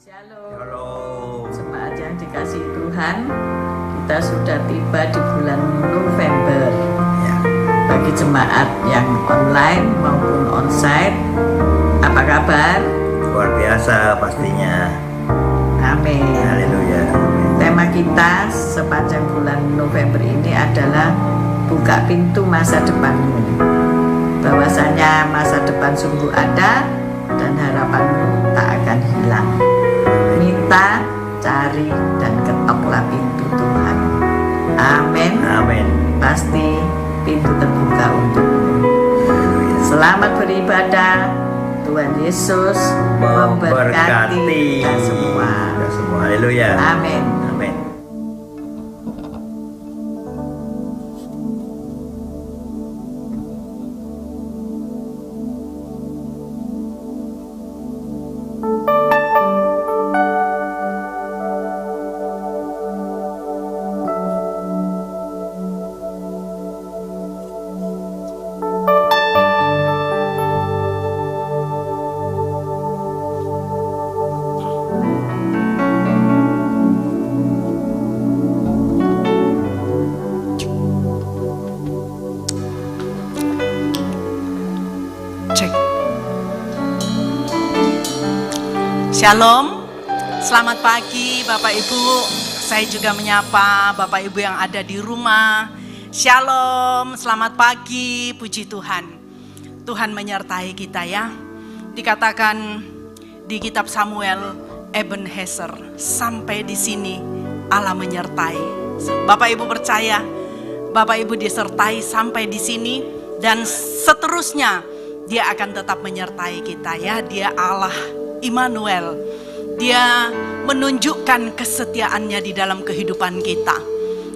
Shalom. Halo. Jemaat yang dikasihi Tuhan, kita sudah tiba di bulan November. Ya. Bagi jemaat yang online maupun onsite, apa kabar? Luar biasa pastinya. Amin. Haleluya. Tema kita sepanjang bulan November ini adalah buka pintu masa depanmu. Bahwasanya masa depan sungguh ada dan harapanmu tak akan hilang. Minta, cari, dan ketoklah pintu Tuhan. Amin. Amin. Pasti pintu terbuka untukmu. Selamat beribadah. Tuhan Yesus memberkati kita semua. Haleluya. Amin. Amin. Shalom, selamat pagi Bapak Ibu. Saya juga menyapa Bapak Ibu yang ada di rumah. Shalom, selamat pagi, puji Tuhan. Tuhan menyertai kita ya. Dikatakan di kitab Samuel, Ebenezer, sampai di sini Allah menyertai. Bapak Ibu percaya, Bapak Ibu disertai sampai di sini dan seterusnya Dia akan tetap menyertai kita ya. Dia Allah Immanuel, Dia menunjukkan kesetiaannya di dalam kehidupan kita.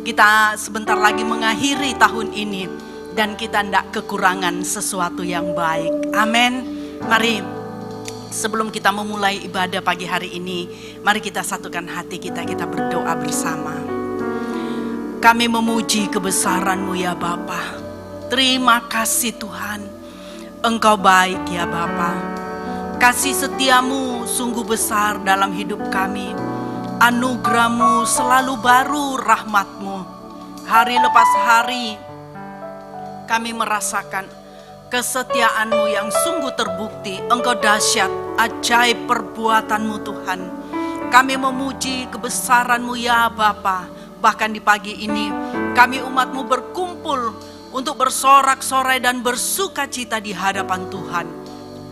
Kita sebentar lagi mengakhiri tahun ini dan kita tidak kekurangan sesuatu yang baik. Amin. Mari sebelum kita memulai ibadah pagi hari ini, mari kita satukan hati kita, kita berdoa bersama. Kami memuji kebesaran-Mu ya Bapa. Terima kasih Tuhan, Engkau baik ya Bapa. Kasih setiamu sungguh besar dalam hidup kami. Anugerah-Mu selalu baru, rahmat-Mu. Hari lepas hari kami merasakan kesetiaan-Mu yang sungguh terbukti. Engkau dahsyat, ajaib perbuatan-Mu Tuhan. Kami memuji kebesaran-Mu ya Bapa. Bahkan di pagi ini kami umat-Mu berkumpul untuk bersorak-sorai dan bersukacita di hadapan Tuhan.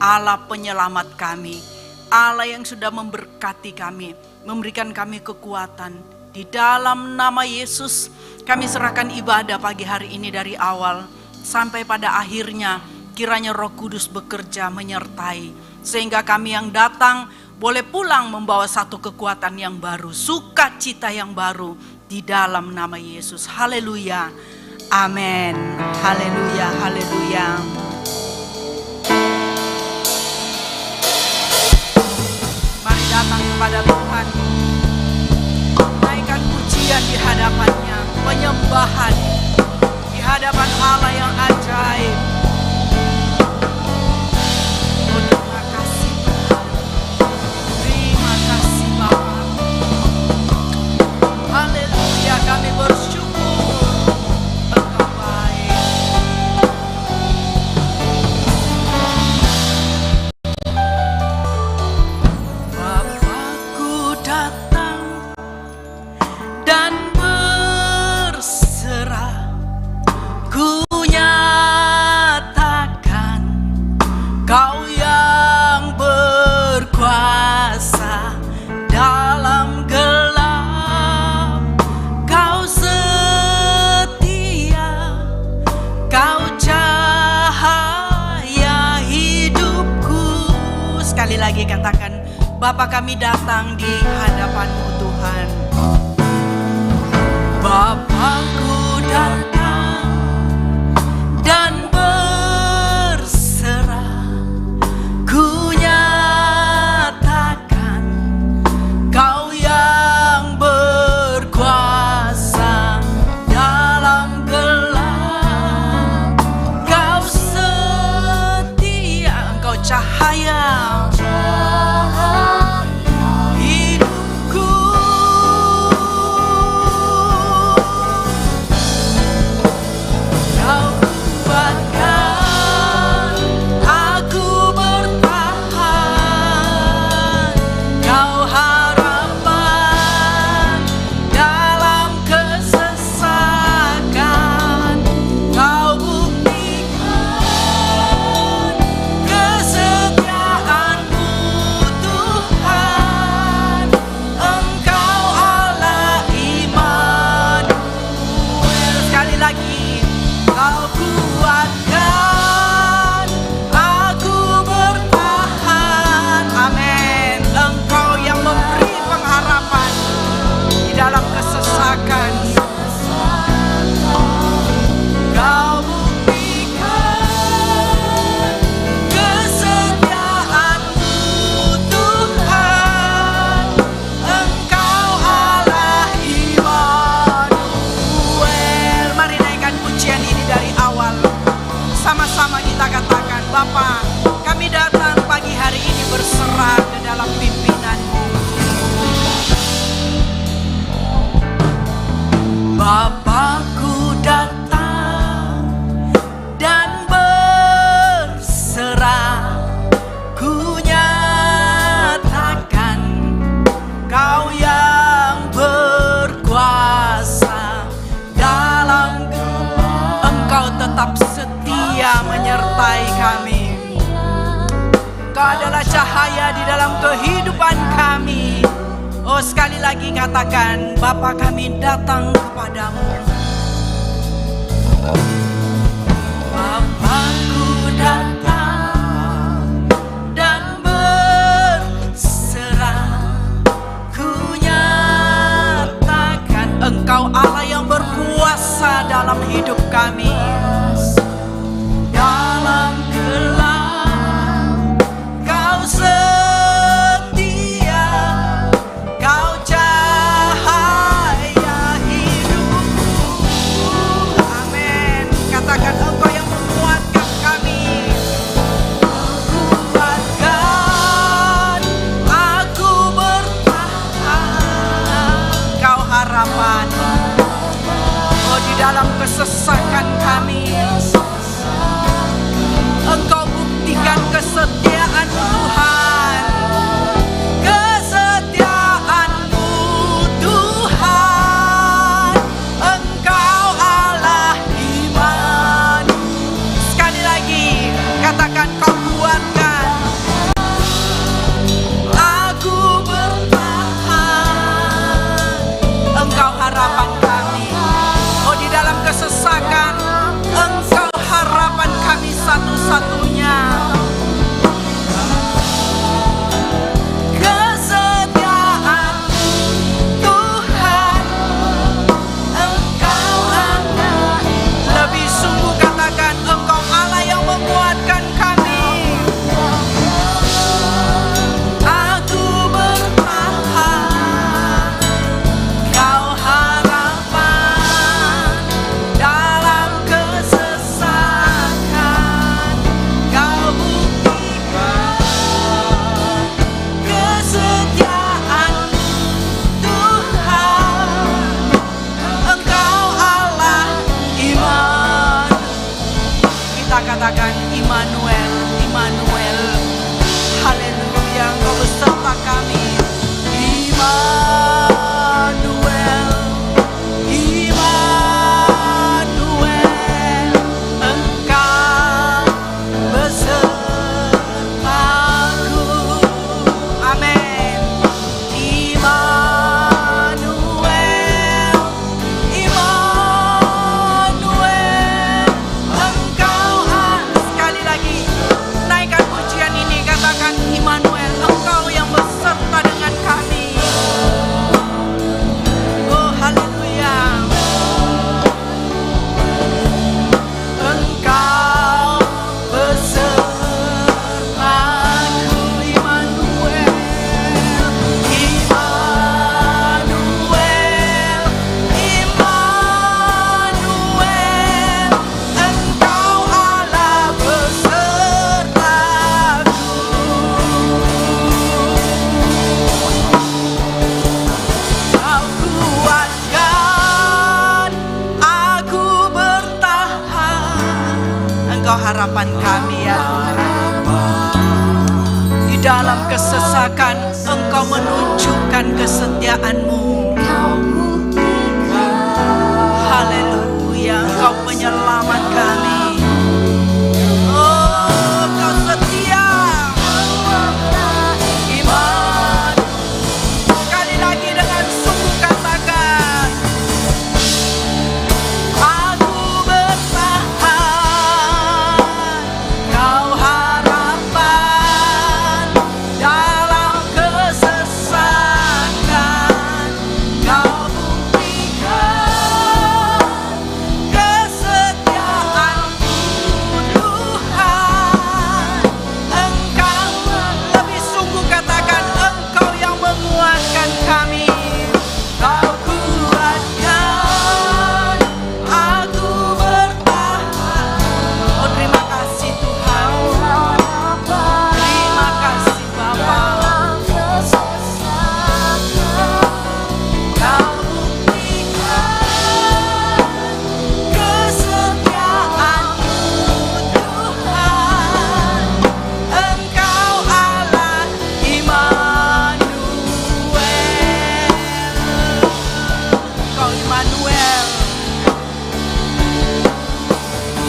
Allah penyelamat kami, Allah yang sudah memberkati kami, memberikan kami kekuatan. Di dalam nama Yesus, kami serahkan ibadah pagi hari ini dari awal sampai pada akhirnya. Kiranya Roh Kudus bekerja menyertai, sehingga kami yang datang boleh pulang membawa satu kekuatan yang baru, sukacita yang baru di dalam nama Yesus. Haleluya, amin. Haleluya, haleluya. Datang kepada Tuhan, naikkan pujian di hadapannya, penyembahan di hadapan Allah yang ajaib. Oh, terima kasih Tuhan, terima kasih Bapa. Haleluya, kami bersyukur Engkau baik. Lagi katakan, Bapa kami datang di hadapan-Mu Tuhan. Bapakku datang dan berserah, ku nyatakan Kau yang berkuasa dalam gelap. Kau setia, Engkau cahaya Bapakku datang dan berserah, ku nyatakan Kau yang berkuasa dalam Engkau tetap setia menyertai kami. Engkau adalah cahaya di dalam kehidupan kami. Oh, sekali lagi katakan, Bapa kami datang kepadamu. Bapakku datang dan berserah, ku nyatakan Engkau Allah yang berkuasa dalam hidup kami. Dalam gelap Kau setia, Kau cahaya hidupku. Amin. Katakan, Engkau yang menguatkan kami. Kuatkan aku bertahan, Kau harapan. Oh, di dalam kesesakan kami Engkau buktikan kesetiaan-Mu, Tuhan. Kesetiaan-Mu, Tuhan. Engkau Allah iman. Sekali lagi katakan, Kau kuatkan aku bertahan, Engkau harapan kami. Oh, di dalam kesesakan Engkau harapan kami satu-satunya. Kesetiaan Tuhan, Engkau Allah. Lebih sungguh katakan, Engkau Allah yang menguatkan kami. Aku bertahan, Kau harapan dalam kesesakan. Kau buktikan kesetiaan Tuhan. Engkau Allah iman. Kita katakan Immanuel, Immanuel. Haleluya, Engkau beserta kami. Immanuel, Immanuel. Engkau besertaku. Amin. Immanuel, Immanuel. Engkau sekali lagi naikkan pujian ini, katakan Immanuel, Engkau yang beserta dengan kami. Oh, haleluya. Engkau besertaku, Immanuel, Immanuel, Immanuel. Engkau Allah besertaku. Kau kuatkan aku bertahan, Engkau harapan kami ya Tuhan. Di dalam kesesakan Engkau menunjukkan kesetiaan-Mu. Haleluya, Engkau penyelamat kami. Oh, Kau setia. Iman. Sekali lagi dengan sungguh katakan, aku bertahan, Kau harapan dalam kesesakan.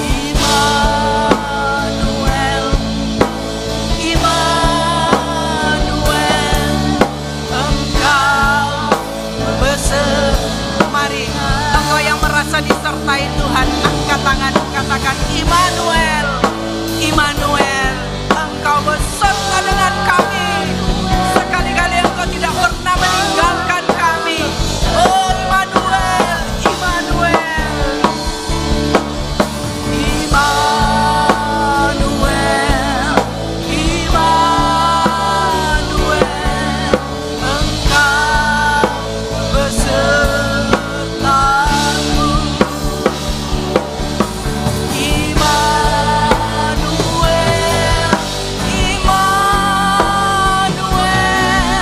Immanuel. Immanuel, Immanuel, Engkau beserta. Mari, engkau yang merasa disertai Tuhan, angkat tangan, katakan Immanuel, Immanuel, Engkau beserta dengan kami. Sekali-kali Engkau tidak pernah meninggalkan kami. Oh Immanuel, Immanuel, Immanuel, Immanuel, Engkau besertaku. Immanuel, Immanuel,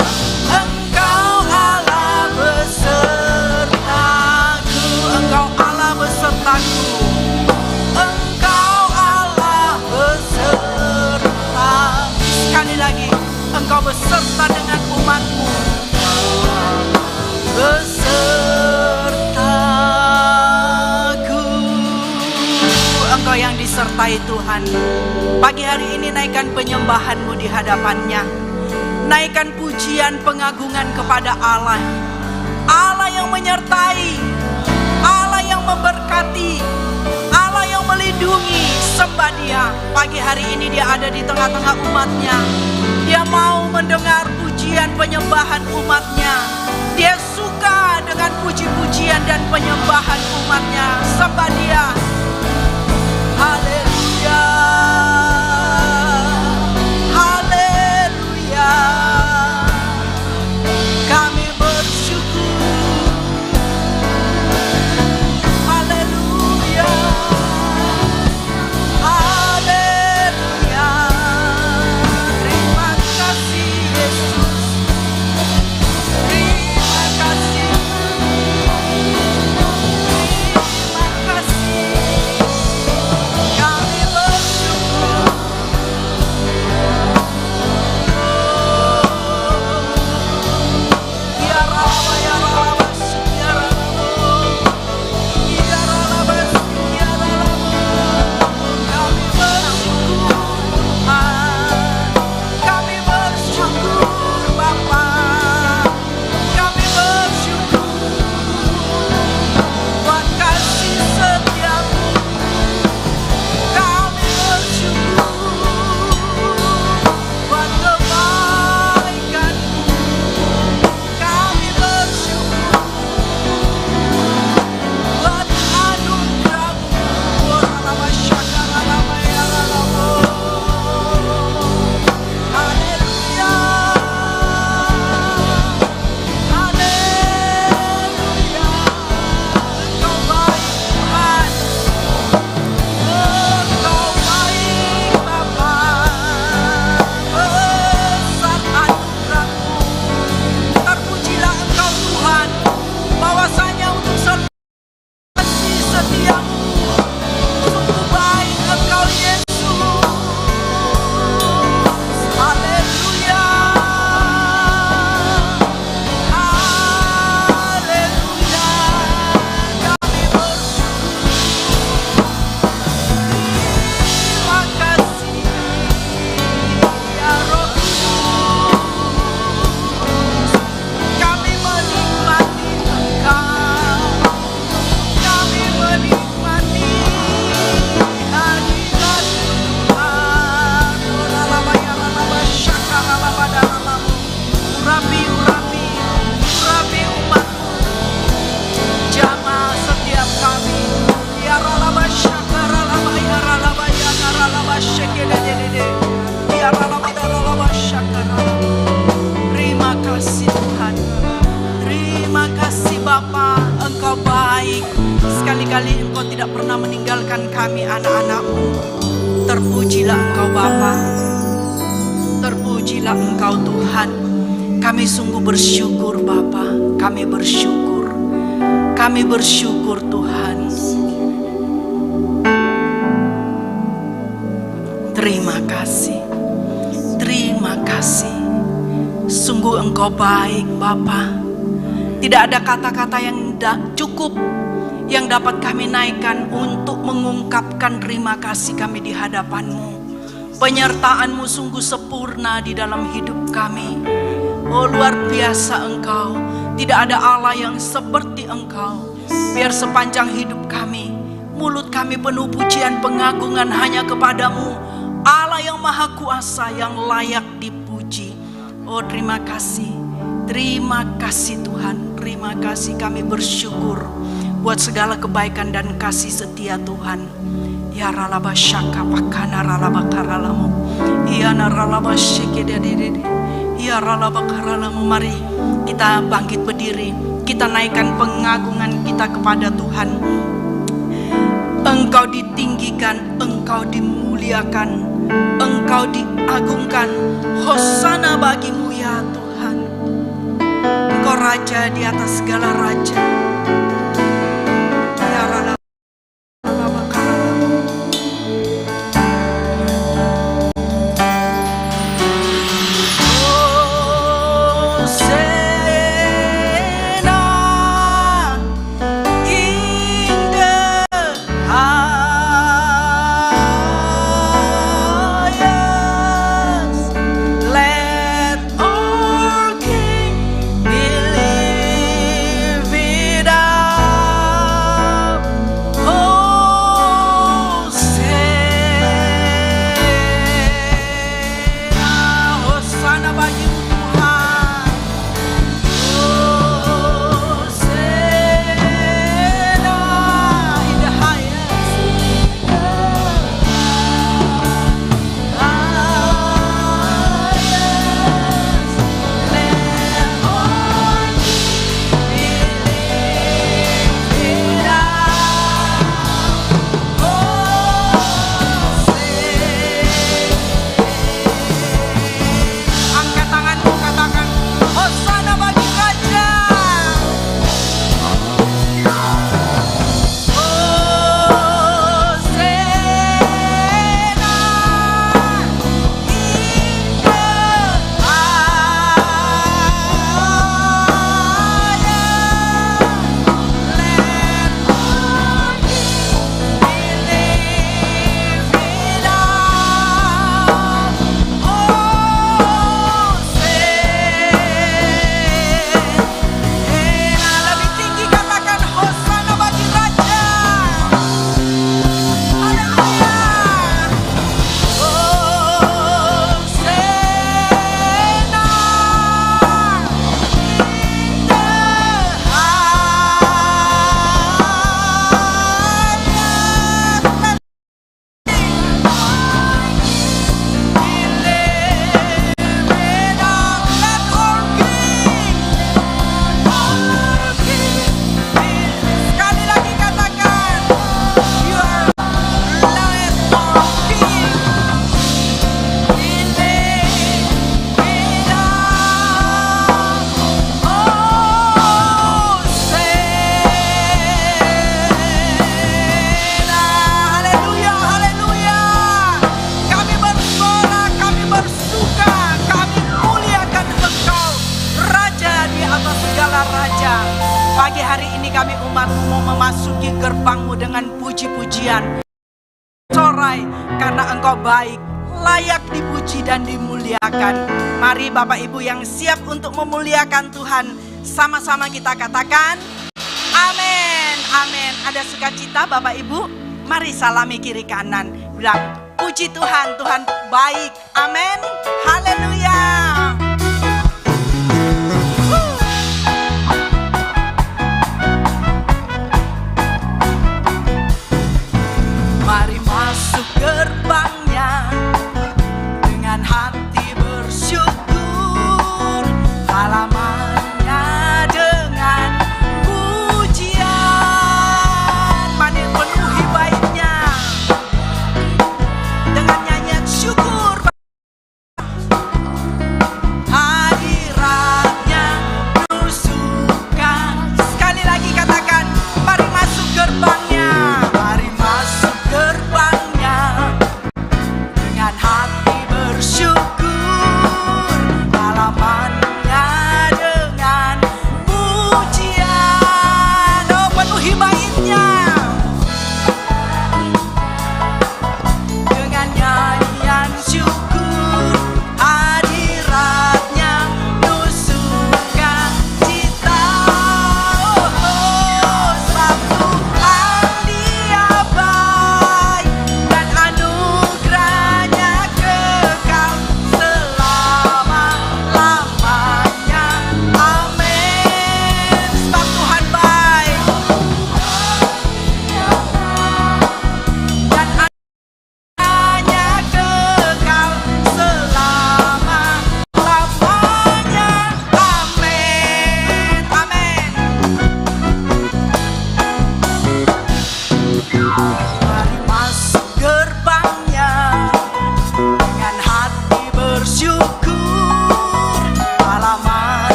Engkau Allah besertaku. Engkau Allah besertaku. Engkau Allah beserta. Sekali lagi, Engkau beserta dengan umatmu. Besertaku. Engkau yang disertai Tuhan. Pagi hari ini naikkan penyembahanmu di hadapannya. Naikkan pujian pengagungan kepada Allah. Allah yang menyertai, Allah yang memberkati, Allah yang melindungi. Sembah Dia. Pagi hari ini Dia ada di tengah-tengah umatnya. Dia mau mendengar pujian penyembahan umatnya. Dia suka dengan puji-pujian dan penyembahan umatnya. Sembah Dia. Haleluya, haleluya. Kami bersyukur. Haleluya, haleluya. Terima kasih Yesus. Terima kasih. Terima kasih. Kami bersyukur. Ya Rama, ya Rama, ya Rama, ya Rama, ya Rama. Kami bersyukur Tuhan. Kami bersyukur Bapa. Kami bersyukur buat kasih setiamu. Kami bersyukur buat kebaikanmu. Kami bersyukur buat anugerahmu. Rama syakara rama ya rama. Haleluya, haleluya. Engkau baik Tuhan. Engkau baik Bapa, besar anugerahmu. Terpujilah Engkau Tuhan, bahwasanya untuk kasih setiamu. Sungguh baik Engkau Yesus. Haleluya, haleluya. Kami bersyukur. Terima kasih ya Roh Kudus. Kami menikmati Engkau. Kami menikmati hadirat Tuhan. Ralaba ya ralaba syakara ralaba daralamu. Urapi, urapi, urapi umatmu. Jamah setiap kami. Ya ralaba syakara ralaba ya ralaba ya ralaba syakede. Ya ralaba daralaba syakara. Terima kasih Tuhan. Terima kasih Bapa, Engkau baik. Sekali-kali Engkau tidak pernah meninggalkan kami anak-anak-Mu. Terpujilah Engkau Bapa. Terpujilah Engkau Tuhan. Kami sungguh bersyukur Bapa. Kami bersyukur. Kami bersyukur Tuhan. Terima kasih. Terima kasih. Sungguh Engkau baik Bapa. Tidak ada kata-kata yang cukup yang dapat kami naikkan untuk mengungkapkan terima kasih kami di hadapan-Mu. Penyertaan-Mu sungguh sempurna di dalam hidup kami. Oh, luar biasa Engkau. Tidak ada Allah yang seperti Engkau. Biar sepanjang hidup kami, mulut kami penuh pujian pengagungan hanya kepadamu, Allah yang maha kuasa, yang layak dipuji. Oh, terima kasih Tuhan. Terima kasih, kami bersyukur buat segala kebaikan dan kasih setia Tuhan. Ya ralaba syaka pakana ralaba karalamu. Ya naralaba syekededede. Ya ralaba karalamu. Mari kita bangkit berdiri. Kita naikkan pengagungan kita kepada Tuhan. Engkau ditinggikan, Engkau dimuliakan, Engkau diagungkan. Hosana bagimu ya Tuhan. Engkau Raja di atas segala raja. Ya ralaba. Layak dipuji dan dimuliakan. Mari Bapak Ibu yang siap untuk memuliakan Tuhan, sama-sama kita katakan amin, amin. Ada sukacita Bapak Ibu? Mari salami kiri kanan, bilang puji Tuhan, Tuhan baik, amin, haleluya. Mari masuk gerbangnya dengan hati bersyukur, halamannya dengan pujian. Mari penuhi baitnya dengan nyanyian syukur.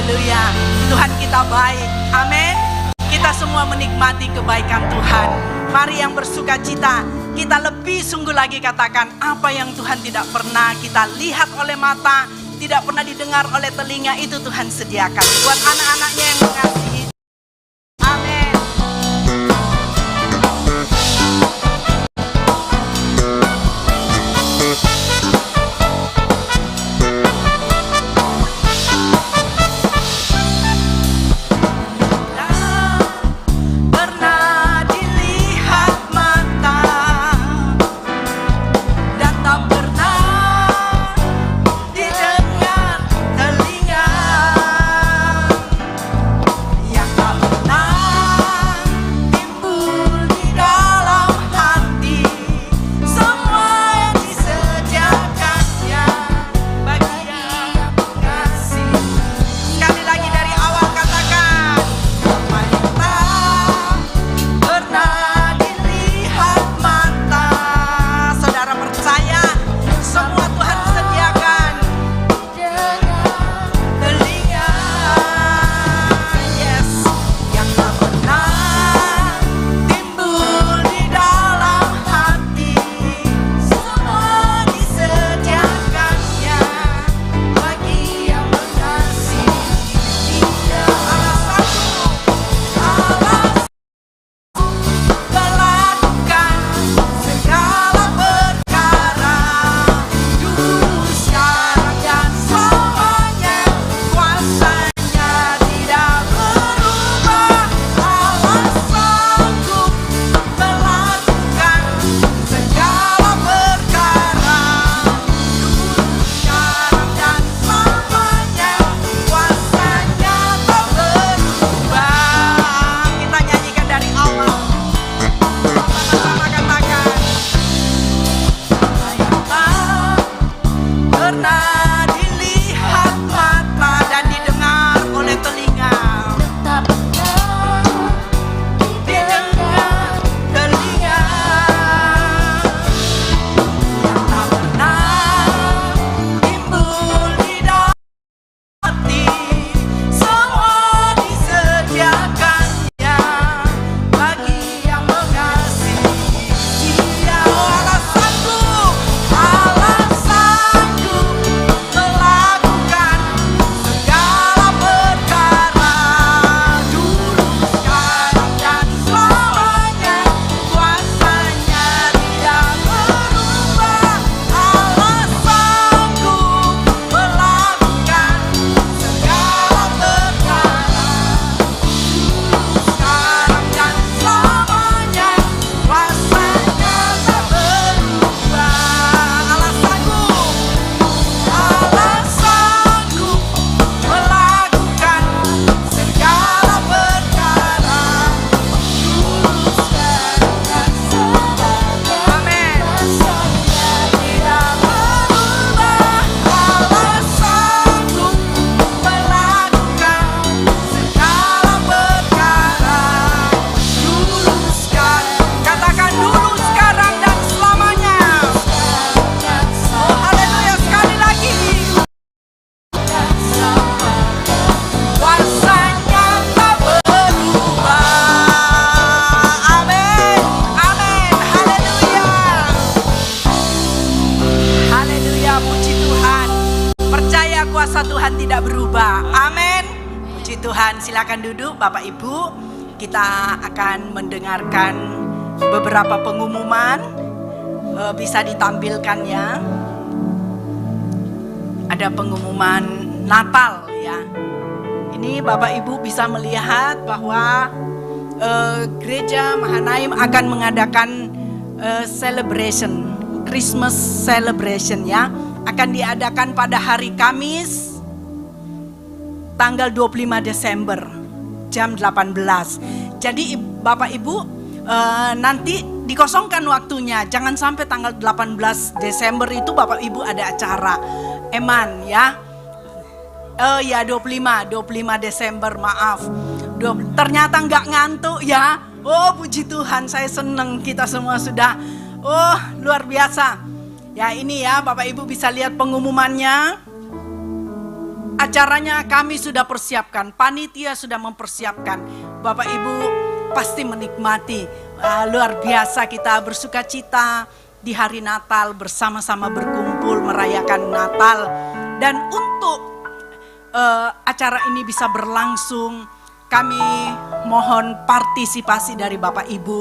Haleluya. Tuhan kita baik. Amin. Kita semua menikmati kebaikan Tuhan. Mari yang bersuka cita, kita lebih sungguh lagi katakan apa yang Tuhan tidak pernah kita lihat oleh mata, tidak pernah didengar oleh telinga, itu Tuhan sediakan buat anak-anaknya yang mengasihi. Amin. kuasa Tuhan tidak berubah. Amin. Puji Tuhan, silakan duduk Bapak Ibu. Kita akan mendengarkan beberapa pengumuman. Bisa ditampilkan ya. Ada pengumuman Natal ya. Ini Bapak Ibu bisa melihat bahwa Gereja Mahanaim akan mengadakan celebration, Christmas celebration ya. Akan diadakan pada hari Kamis tanggal 25 Desember jam 18. Jadi Bapak Ibu nanti dikosongkan waktunya. Jangan sampai tanggal 18 Desember itu Bapak Ibu ada acara Eman ya. Ya 25 Desember, maaf. Ternyata nggak ngantuk ya. Oh puji Tuhan, saya senang kita semua sudah. Oh luar biasa. Ya ini ya Bapak Ibu bisa lihat pengumumannya. acaranya kami sudah persiapkan, panitia sudah mempersiapkan. Bapak Ibu pasti menikmati. Luar biasa kita bersuka cita di hari Natal, bersama-sama berkumpul merayakan Natal. Dan untuk acara ini bisa berlangsung, kami mohon partisipasi dari Bapak Ibu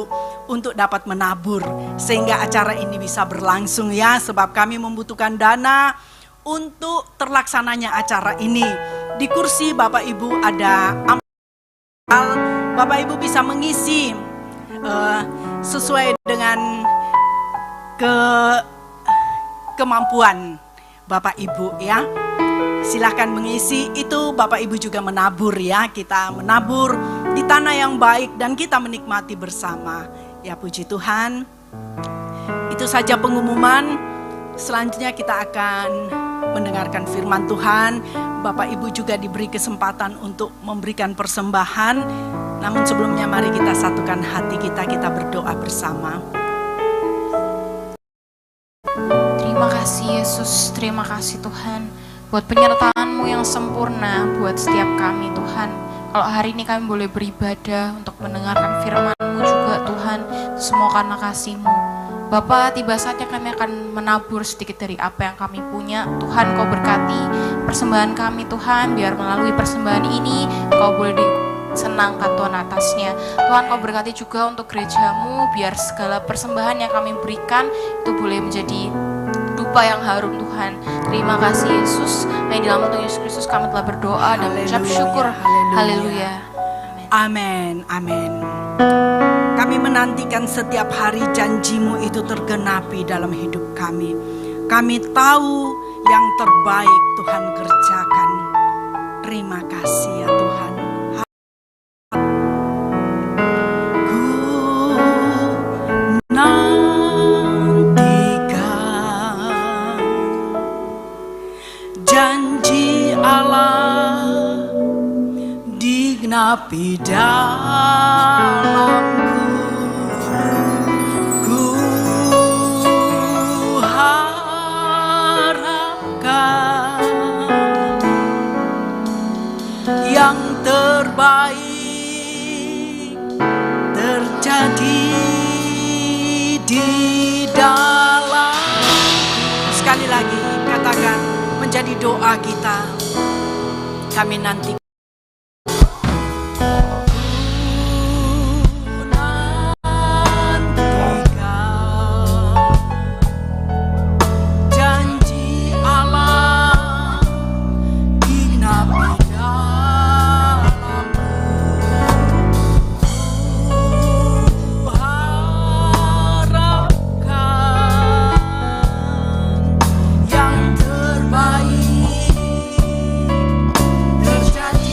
untuk dapat menabur sehingga acara ini bisa berlangsung ya, sebab kami membutuhkan dana untuk terlaksananya acara ini. Di kursi Bapak Ibu ada amal, Bapak Ibu bisa mengisi sesuai dengan kemampuan Bapak Ibu ya. Silahkan mengisi, itu Bapak Ibu juga menabur ya. Kita menabur di tanah yang baik dan kita menikmati bersama. Ya puji Tuhan. Itu saja pengumuman. Selanjutnya kita akan mendengarkan firman Tuhan. Bapak Ibu juga diberi kesempatan untuk memberikan persembahan. Namun sebelumnya mari kita satukan hati kita, kita berdoa bersama. Terima kasih Yesus, terima kasih Tuhan buat penyertaan-Mu yang sempurna buat setiap kami Tuhan. Kalau hari ini kami boleh beribadah untuk mendengarkan firman-Mu juga Tuhan, semua karena kasih-Mu. Bapa, tiba saatnya kami akan menabur sedikit dari apa yang kami punya. Tuhan, Kau berkati persembahan kami Tuhan, biar melalui persembahan ini Kau boleh disenangkan Tuhan atasnya. Tuhan, Kau berkati juga untuk gereja-Mu, biar segala persembahan yang kami berikan itu boleh menjadi dupa yang harum Tuhan. Terima kasih Yesus. Di dalam nama Yesus Kristus kami telah berdoa dan mengucap syukur. Haleluya. Amin, amin. Kami menantikan setiap hari janji-Mu itu tergenapi dalam hidup kami. Kami tahu yang terbaik Tuhan kerjakan. Terima kasih ya Tuhan. Digenapi dalamku, ku harapkan yang terbaik terjadi di dalam. Sekali lagi katakan, menjadi doa kita. Kami nanti Terjadi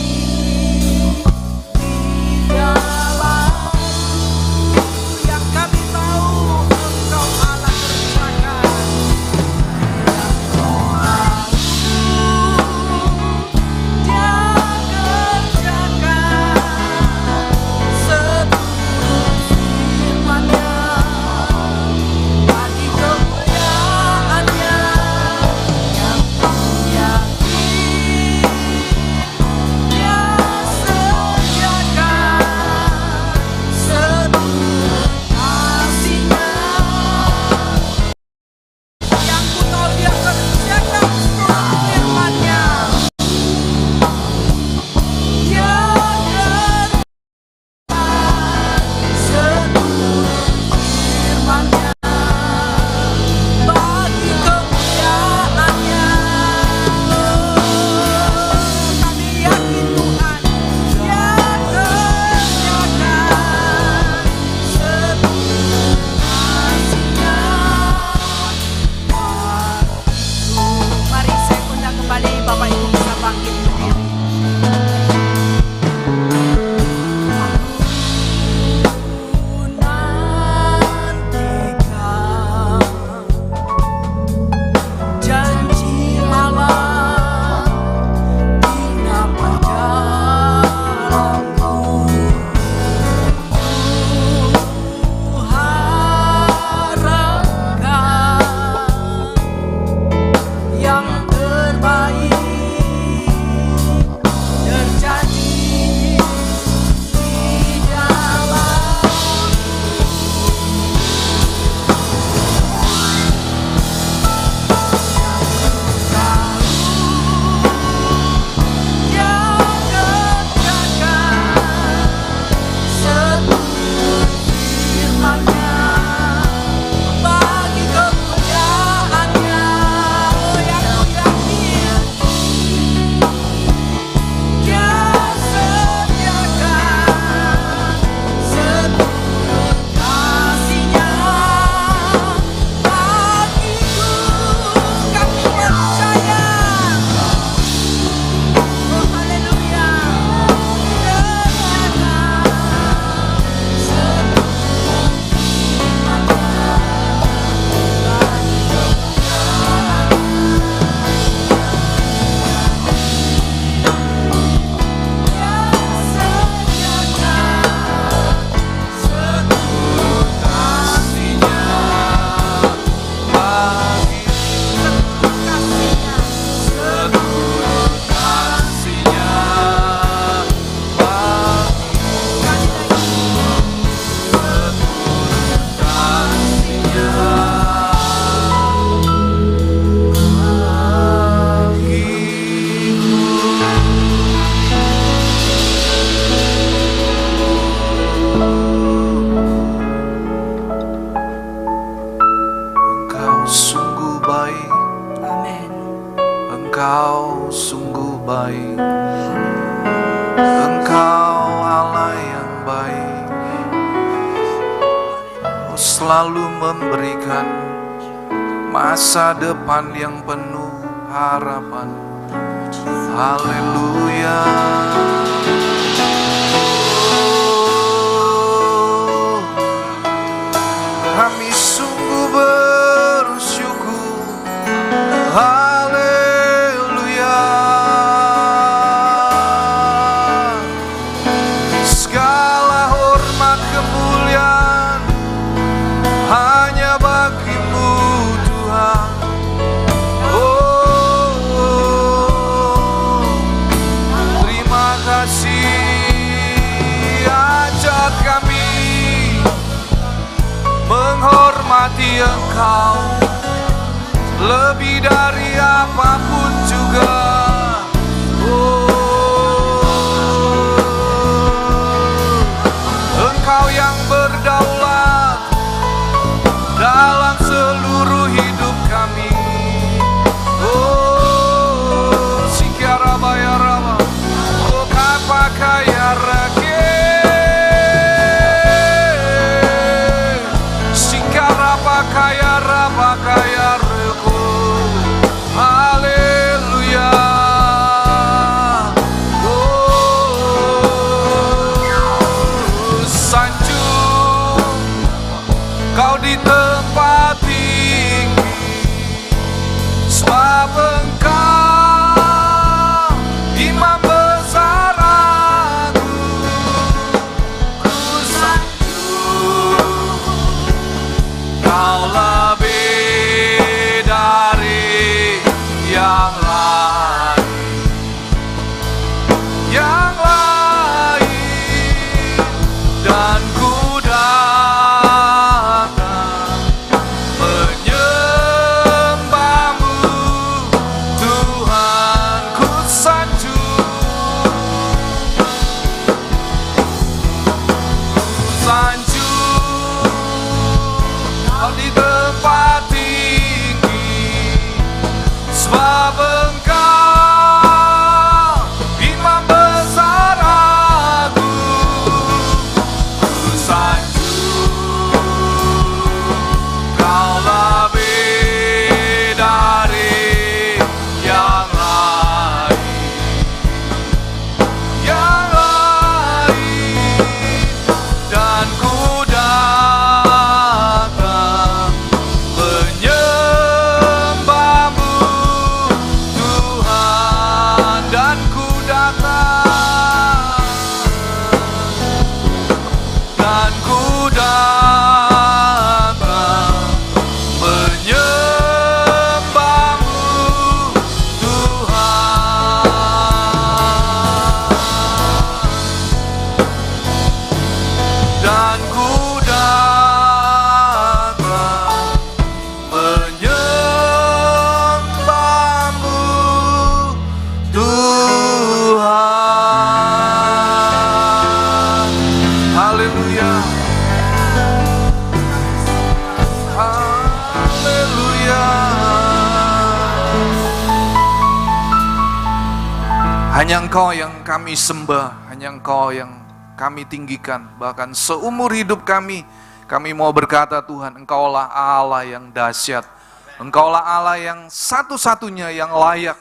selalu memberikan masa depan yang penuh harapan. Haleluya. Kami sungguh bersyukur. Haleluya. Segala hormat kemuliaan hanya bagi-Mu Tuhan. Terima kasih. Ajak kami menghormati Engkau lebih dari apapun juga. Engkau yang berdaulat dalam seluruh hidup kami. Sikiara bayaraba, kapa kaya rake, sikiara pakaya raba kaya reko. Haleluya. Sanjung Kau di tempat tinggi, sebab Engkau Imam besar aku. Ku sanjung Kau lebih dari yang lain, dan ku datang menyembah-Mu Tuhan. Ku sanjung Kau di tempat tinggi, sebab Engkau Imam besar aku. Ku sanjung Kau lebih dari yang lain, dan ku datang menyembah-Mu Tuhan, dan ku datang menyembah-Mu Tuhan, dan ku datang menyembah-Mu Tuhan. Haleluya. Haleluya. Hanya Engkau yang kami sembah, hanya Engkau yang kami tinggikan. Bahkan seumur hidup kami mau berkata, Tuhan, Engkaulah Allah yang dahsyat. Engkaulah Allah yang satu-satunya yang layak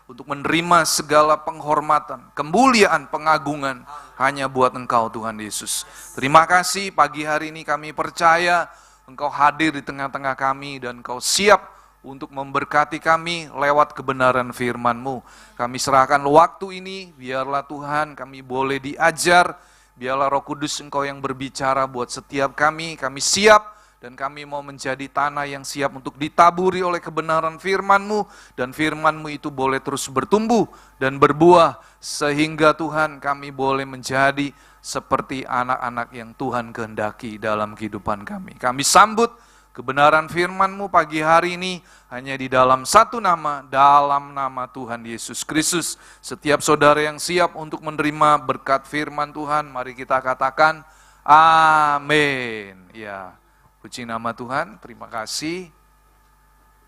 untuk menerima segala penghormatan, kemuliaan, pengagungan hanya buat Engkau, Tuhan Yesus. Terima kasih, pagi hari ini kami percaya Engkau hadir di tengah-tengah kami dan Engkau siap untuk memberkati kami lewat kebenaran firman-Mu. Kami serahkan waktu ini, biarlah Tuhan kami boleh diajar, biarlah Roh Kudus Engkau yang berbicara buat setiap kami siap dan kami mau menjadi tanah yang siap untuk ditaburi oleh kebenaran firman-Mu, dan firman-Mu itu boleh terus bertumbuh dan berbuah, sehingga Tuhan kami boleh menjadi seperti anak-anak yang Tuhan kehendaki dalam kehidupan kami. Kami sambut kebenaran firman-Mu pagi hari ini hanya di dalam satu nama, dalam nama Tuhan Yesus Kristus. Setiap saudara yang siap untuk menerima berkat firman Tuhan, mari kita katakan amin. Ya, puji nama Tuhan. Terima kasih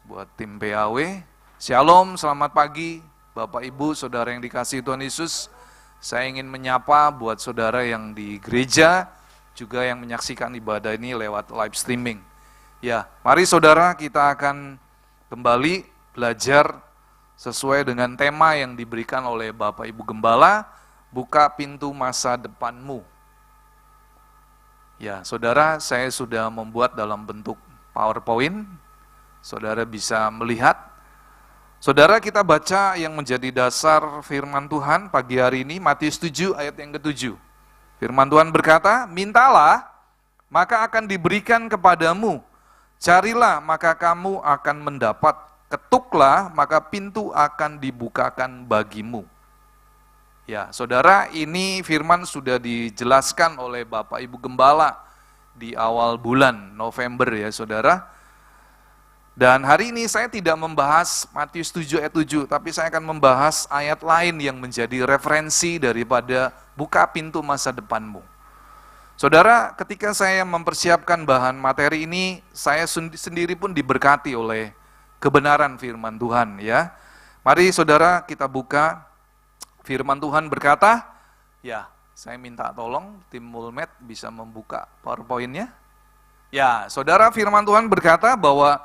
buat tim PAW. Shalom, selamat pagi Bapak Ibu, saudara yang dikasihi Tuhan Yesus. Saya ingin menyapa buat saudara yang di gereja, juga yang menyaksikan ibadah ini lewat live streaming. Ya, mari saudara kita akan kembali belajar sesuai dengan tema yang diberikan oleh Bapak Ibu Gembala, buka pintu masa depanmu. Ya, saudara, saya sudah membuat dalam bentuk PowerPoint, saudara bisa melihat. Saudara, kita baca yang menjadi dasar firman Tuhan pagi hari ini, Matius 7 ayat yang ke-7. Firman Tuhan berkata, mintalah, maka akan diberikan kepadamu. Carilah, maka kamu akan mendapat. Ketuklah, maka pintu akan dibukakan bagimu. Ya, saudara, ini firman sudah dijelaskan oleh Bapak Ibu Gembala di awal bulan November ya, saudara. Dan hari ini saya tidak membahas Matius 7 ayat 7, tapi saya akan membahas ayat lain yang menjadi referensi daripada buka pintu masa depanmu. Saudara, ketika saya mempersiapkan bahan materi ini, saya sendiri pun diberkati oleh kebenaran firman Tuhan ya. Mari saudara kita buka firman Tuhan berkata, ya saya minta tolong tim Mulmed bisa membuka PowerPoint-nya. Ya, saudara, firman Tuhan berkata bahwa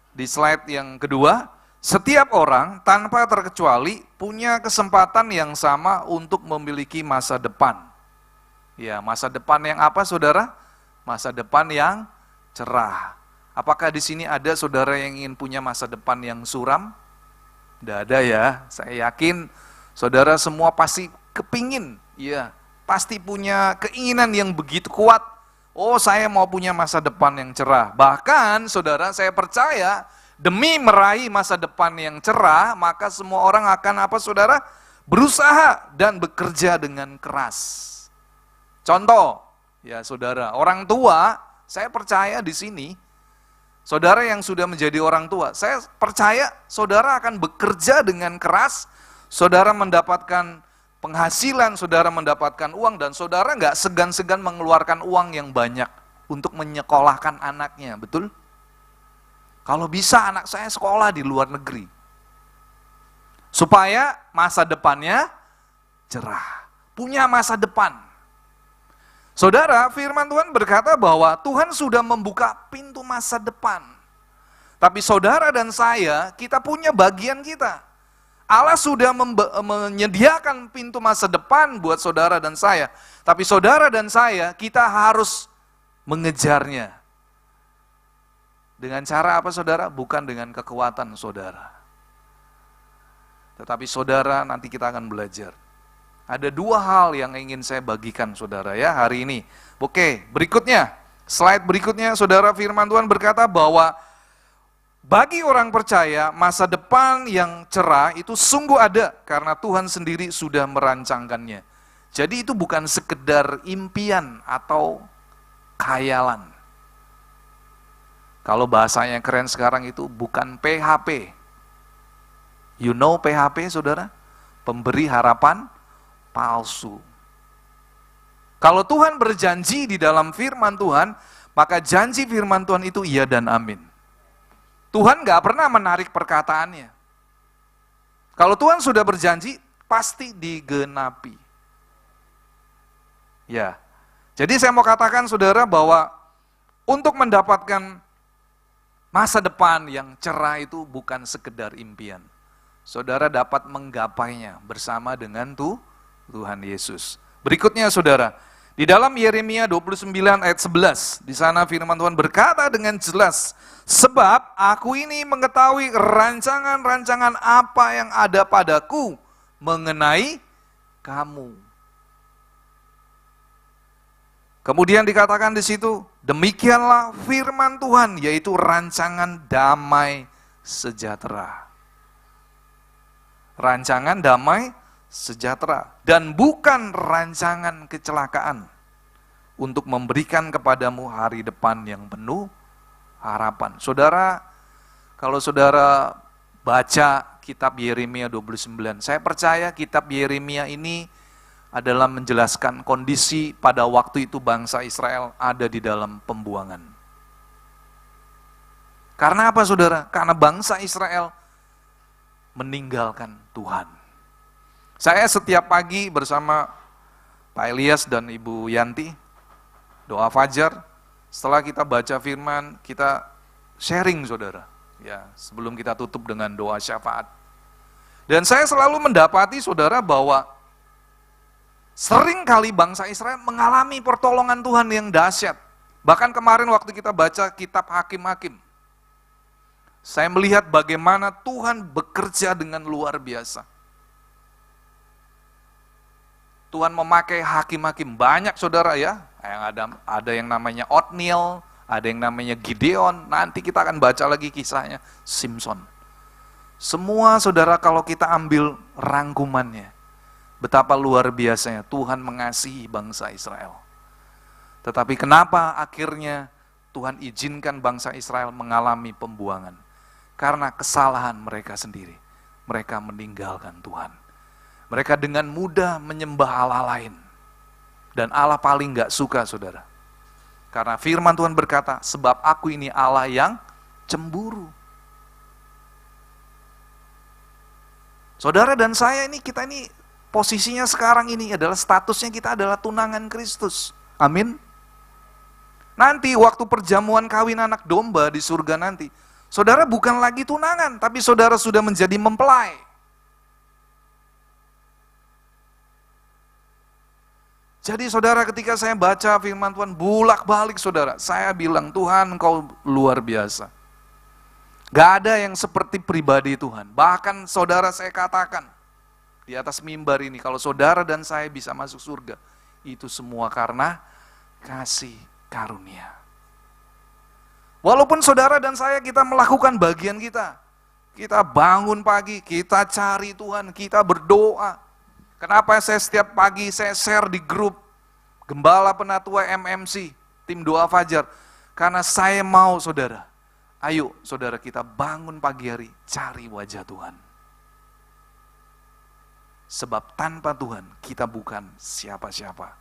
di slide yang kedua, setiap orang tanpa terkecuali punya kesempatan yang sama untuk memiliki masa depan. Ya, masa depan yang apa saudara? Masa depan yang cerah. Apakah di sini ada saudara yang ingin punya masa depan yang suram? Tidak ada ya, saya yakin saudara semua pasti kepingin, ya, pasti punya keinginan yang begitu kuat. Oh, saya mau punya masa depan yang cerah. Bahkan saudara, saya percaya demi meraih masa depan yang cerah, maka semua orang akan apa saudara? Berusaha dan bekerja dengan keras. Contoh, ya saudara, orang tua, saya percaya di sini, saudara yang sudah menjadi orang tua, saya percaya saudara akan bekerja dengan keras, saudara mendapatkan penghasilan, saudara mendapatkan uang, dan saudara nggak segan-segan mengeluarkan uang yang banyak untuk menyekolahkan anaknya, betul? Kalau bisa anak saya sekolah di luar negeri, supaya masa depannya cerah, punya masa depan. Saudara, firman Tuhan berkata bahwa Tuhan sudah membuka pintu masa depan. Tapi saudara dan saya, kita punya bagian kita. Allah sudah menyediakan pintu masa depan buat saudara dan saya. Tapi saudara dan saya, kita harus mengejarnya. Dengan cara apa saudara? Bukan dengan kekuatan saudara. Tetapi saudara, nanti kita akan belajar. Ada dua hal yang ingin saya bagikan saudara ya hari ini. Oke, berikutnya, slide berikutnya saudara, firman Tuhan berkata bahwa bagi orang percaya masa depan yang cerah itu sungguh ada karena Tuhan sendiri sudah merancangkannya. Jadi itu bukan sekedar impian atau khayalan. Kalau bahasanya keren sekarang itu bukan PHP. You know PHP saudara? Pemberi harapan palsu. Kalau Tuhan berjanji di dalam firman Tuhan, maka janji firman Tuhan itu iya dan amin. Tuhan gak pernah menarik perkataannya. Kalau Tuhan sudah berjanji, pasti digenapi. Ya, jadi saya mau katakan saudara bahwa untuk mendapatkan masa depan yang cerah itu bukan sekedar impian. Saudara dapat menggapainya bersama dengan Tuhan Yesus. Berikutnya saudara, di dalam Yeremia 29 ayat 11, di sana firman Tuhan berkata dengan jelas, sebab aku ini mengetahui rancangan-rancangan apa yang ada padaku mengenai kamu. Kemudian dikatakan di situ, demikianlah firman Tuhan, yaitu rancangan damai sejahtera. Rancangan damai sejahtera dan bukan rancangan kecelakaan untuk memberikan kepadamu hari depan yang penuh harapan. Saudara, kalau saudara baca kitab Yeremia 29, saya percaya kitab Yeremia ini adalah menjelaskan kondisi pada waktu itu bangsa Israel ada di dalam pembuangan. Karena apa saudara? Karena bangsa Israel meninggalkan Tuhan. Saya setiap pagi bersama Pak Elias dan Ibu Yanti, doa fajar, Setelah kita baca firman, kita sharing saudara. Ya, sebelum kita tutup dengan doa syafaat. Dan saya selalu mendapati saudara bahwa sering kali bangsa Israel mengalami pertolongan Tuhan yang dahsyat. Bahkan kemarin waktu kita baca kitab Hakim-Hakim, saya melihat bagaimana Tuhan bekerja dengan luar biasa. Tuhan memakai hakim-hakim banyak saudara ya. Yang ada yang namanya Otniel, ada yang namanya Gideon. Nanti kita akan baca lagi kisahnya Simpson. Semua saudara kalau kita ambil rangkumannya, betapa luar biasanya Tuhan mengasihi bangsa Israel. Tetapi kenapa akhirnya Tuhan izinkan bangsa Israel mengalami pembuangan? Karena kesalahan mereka sendiri. Mereka meninggalkan Tuhan. Mereka dengan mudah menyembah Allah lain. Dan Allah paling gak suka saudara. Karena firman Tuhan berkata, sebab aku ini Allah yang cemburu. Saudara dan saya ini, kita ini posisinya sekarang ini adalah statusnya kita adalah tunangan Kristus. Amin. Nanti waktu perjamuan kawin anak domba di surga nanti, saudara bukan lagi tunangan, tapi saudara sudah menjadi mempelai. Jadi saudara ketika saya baca firman Tuhan bolak-balik saudara, saya bilang Tuhan Engkau luar biasa. Gak ada yang seperti pribadi Tuhan. Bahkan saudara saya katakan di atas mimbar ini, kalau saudara dan saya bisa masuk surga, itu semua karena kasih karunia. Walaupun saudara dan saya kita melakukan bagian kita. Kita bangun pagi, kita cari Tuhan, kita berdoa. Kenapa saya setiap pagi saya share di grup Gembala Penatua MMC, tim doa fajar. Karena saya mau saudara, ayo saudara kita bangun pagi hari, cari wajah Tuhan. Sebab tanpa Tuhan kita bukan siapa-siapa.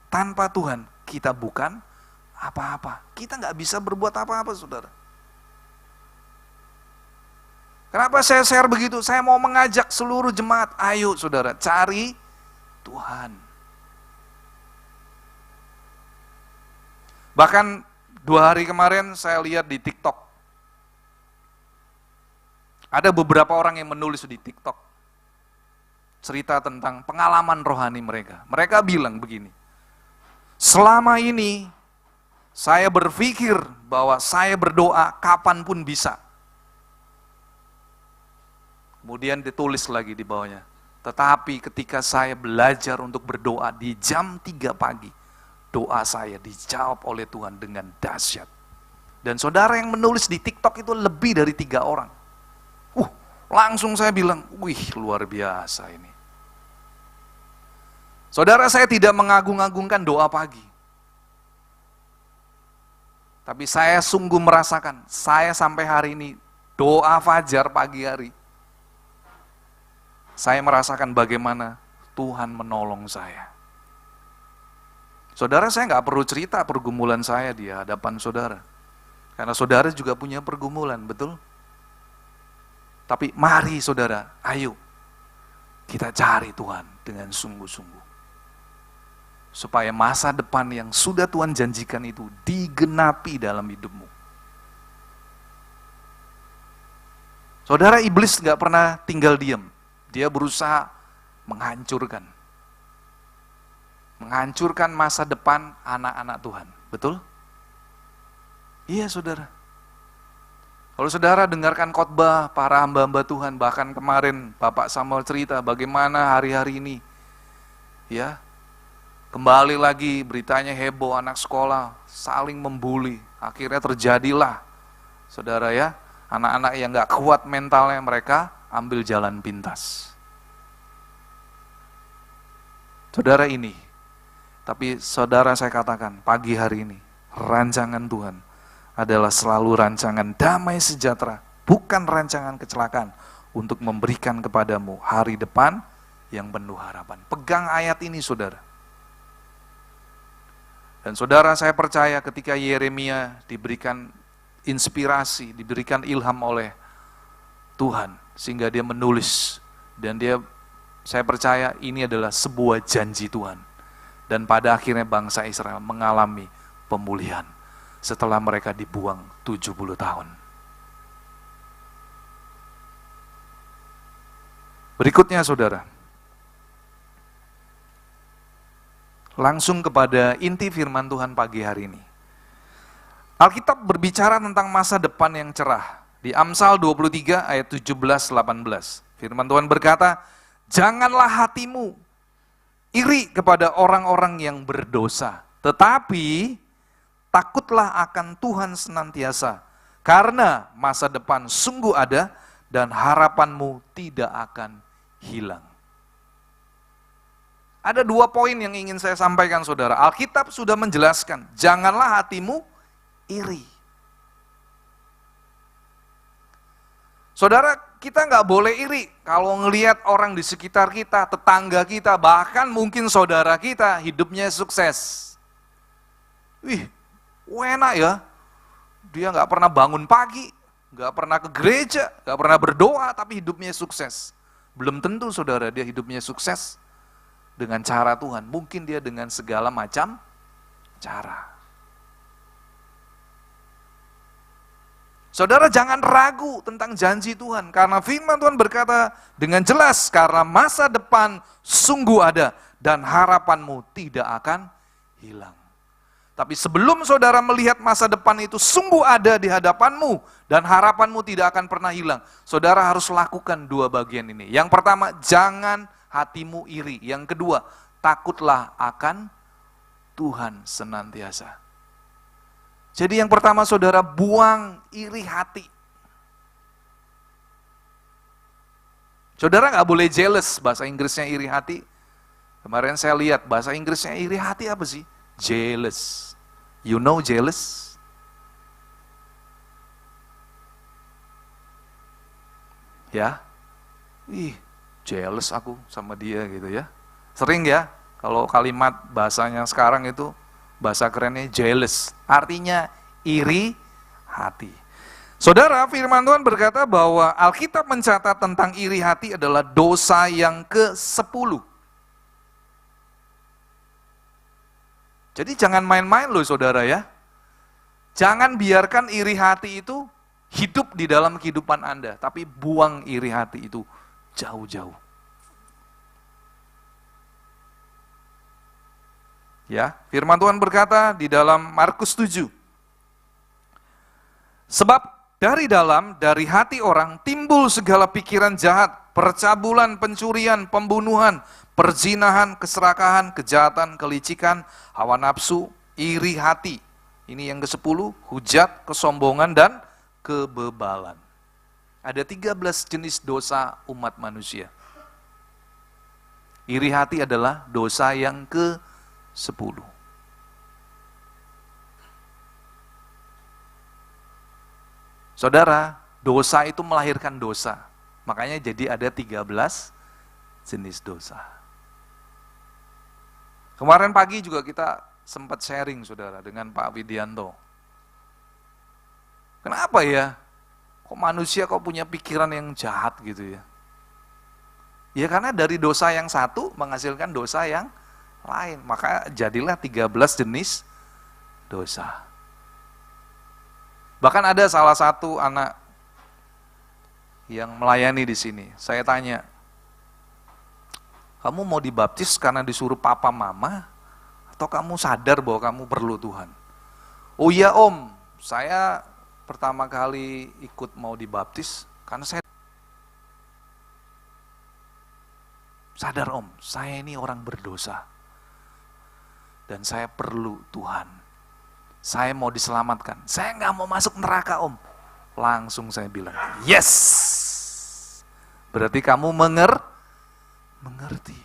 Tanpa Tuhan kita bukan apa-apa. Kita nggak bisa berbuat apa-apa saudara. Kenapa saya share begitu? Saya mau mengajak seluruh jemaat, ayo saudara, cari Tuhan. Bahkan 2 hari kemarin saya lihat di TikTok, ada beberapa orang yang menulis di TikTok, cerita tentang pengalaman rohani mereka. Mereka bilang begini, selama ini saya berpikir bahwa saya berdoa kapanpun bisa. Kemudian ditulis lagi di bawahnya, tetapi ketika saya belajar untuk berdoa di jam 3 pagi, doa saya dijawab oleh Tuhan dengan dahsyat. Dan saudara yang menulis di TikTok itu lebih dari 3 orang. Langsung saya bilang, wih luar biasa ini. Saudara, saya tidak mengagung-agungkan doa pagi. Tapi saya sungguh merasakan, saya sampai hari ini doa fajar pagi hari, saya merasakan bagaimana Tuhan menolong saya. Saudara, saya nggak perlu cerita pergumulan saya di hadapan saudara. Karena saudara juga punya pergumulan, betul? Tapi mari saudara, ayo kita cari Tuhan dengan sungguh-sungguh. Supaya masa depan yang sudah Tuhan janjikan itu digenapi dalam hidupmu. Saudara, iblis nggak pernah tinggal diam. Dia berusaha menghancurkan masa depan anak-anak Tuhan. Betul? Iya saudara. Kalau saudara dengarkan khotbah para hamba-hamba Tuhan, bahkan kemarin Bapak Samuel cerita bagaimana hari-hari ini, ya, kembali lagi beritanya heboh, anak sekolah saling membuli. Akhirnya terjadilah, saudara ya, anak-anak yang gak kuat mentalnya, mereka ambil jalan pintas. Saudara ini, tapi saudara saya katakan pagi hari ini, rancangan Tuhan adalah selalu rancangan damai sejahtera, bukan rancangan kecelakaan, untuk memberikan kepadamu hari depan yang penuh harapan. Pegang ayat ini saudara. Dan saudara, saya percaya ketika Yeremia diberikan inspirasi, diberikan ilham oleh Tuhan, sehingga dia menulis, dan saya percaya ini adalah sebuah janji Tuhan. Dan pada akhirnya bangsa Israel mengalami pemulihan. setelah mereka dibuang 70 tahun. Berikutnya saudara, langsung kepada inti firman Tuhan pagi hari ini. Alkitab berbicara tentang masa depan yang cerah. Di Amsal 23 ayat 17-18. Firman Tuhan berkata, janganlah hatimu iri kepada orang-orang yang berdosa, tetapi takutlah akan Tuhan senantiasa, karena masa depan sungguh ada dan harapanmu tidak akan hilang. Ada 2 poin yang ingin saya sampaikan saudara. Alkitab sudah menjelaskan, janganlah hatimu iri. Saudara, kita nggak boleh iri kalau ngelihat orang di sekitar kita, tetangga kita, bahkan mungkin saudara kita hidupnya sukses. Wih, enak ya, dia nggak pernah bangun pagi, nggak pernah ke gereja, nggak pernah berdoa, tapi hidupnya sukses. Belum tentu saudara dia hidupnya sukses dengan cara Tuhan. Mungkin dia dengan segala macam cara. Saudara jangan ragu tentang janji Tuhan, karena firman Tuhan berkata dengan jelas, karena masa depan sungguh ada dan harapanmu tidak akan hilang. Tapi sebelum saudara melihat masa depan itu sungguh ada di hadapanmu dan harapanmu tidak akan pernah hilang, saudara harus lakukan 2 bagian ini. Yang pertama, jangan hatimu iri. Yang kedua, takutlah akan Tuhan senantiasa. Jadi yang pertama saudara, buang iri hati. Saudara nggak boleh jealous, bahasa Inggrisnya iri hati. Kemarin saya lihat bahasa Inggrisnya iri hati apa sih? Jealous. You know jealous? Ya, jealous aku sama dia gitu ya. Sering ya, kalau kalimat bahasanya sekarang itu, bahasa kerennya jealous, artinya iri hati. Saudara, firman Tuhan berkata bahwa Alkitab mencatat tentang iri hati adalah dosa yang ke-10. Jadi jangan main-main loh saudara ya. Jangan biarkan iri hati itu hidup di dalam kehidupan Anda, tapi buang iri hati itu jauh-jauh. Ya, firman Tuhan berkata di dalam Markus 7. Sebab dari hati orang timbul segala pikiran jahat, percabulan, pencurian, pembunuhan, perzinahan, keserakahan, kejahatan, kelicikan, hawa nafsu, iri hati. Ini yang ke-10, hujat, kesombongan, dan kebebalan. Ada 13 jenis dosa umat manusia. Iri hati adalah dosa yang ke-10. Saudara, dosa itu melahirkan dosa. Makanya jadi ada 13 jenis dosa. Kemarin pagi juga kita sempat sharing saudara dengan Pak Widianto. Kenapa ya? Kok manusia kok punya pikiran yang jahat gitu ya? Ya karena dari dosa yang satu menghasilkan dosa yang lain. Maka jadilah 13 jenis dosa. Bahkan ada salah satu anak yang melayani di sini. Saya tanya, kamu mau dibaptis karena disuruh papa mama? Atau kamu sadar bahwa kamu perlu Tuhan? Oh iya om, saya pertama kali ikut mau dibaptis karena saya sadar om, saya ini orang berdosa. Dan saya perlu Tuhan. Saya mau diselamatkan. Saya nggak mau masuk neraka om. Langsung saya bilang, yes. Berarti kamu mengerti.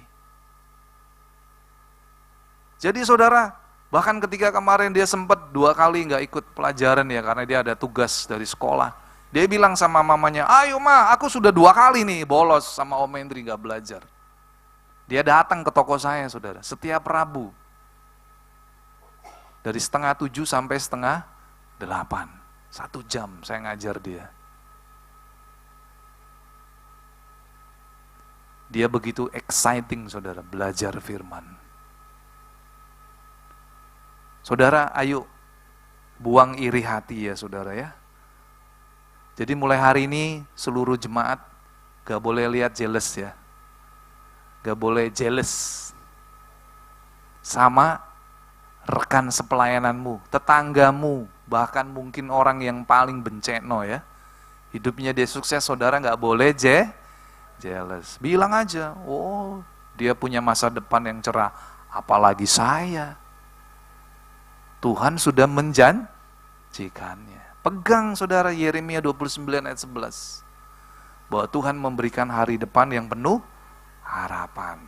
Jadi saudara, bahkan ketika kemarin dia sempat 2 kali nggak ikut pelajaran ya, karena dia ada tugas dari sekolah. Dia bilang sama mamanya, ayo ma, aku sudah 2 kali nih bolos sama Om Hendri nggak belajar. Dia datang ke toko saya saudara, setiap Rabu. Dari 7:30 sampai 7:30. 1 jam saya ngajar dia. Dia begitu exciting saudara, belajar firman. Saudara, ayo buang iri hati ya saudara ya. Jadi mulai hari ini seluruh jemaat gak boleh lihat jealous ya. Gak boleh jealous sama rekan sepelayananmu, tetanggamu, bahkan mungkin orang yang paling benceno ya. Hidupnya dia sukses, saudara gak boleh jealous. Bilang aja, oh dia punya masa depan yang cerah, apalagi saya. Tuhan sudah menjanjikannya. Pegang saudara Yeremia 29 ayat 11. Bahwa Tuhan memberikan hari depan yang penuh harapan.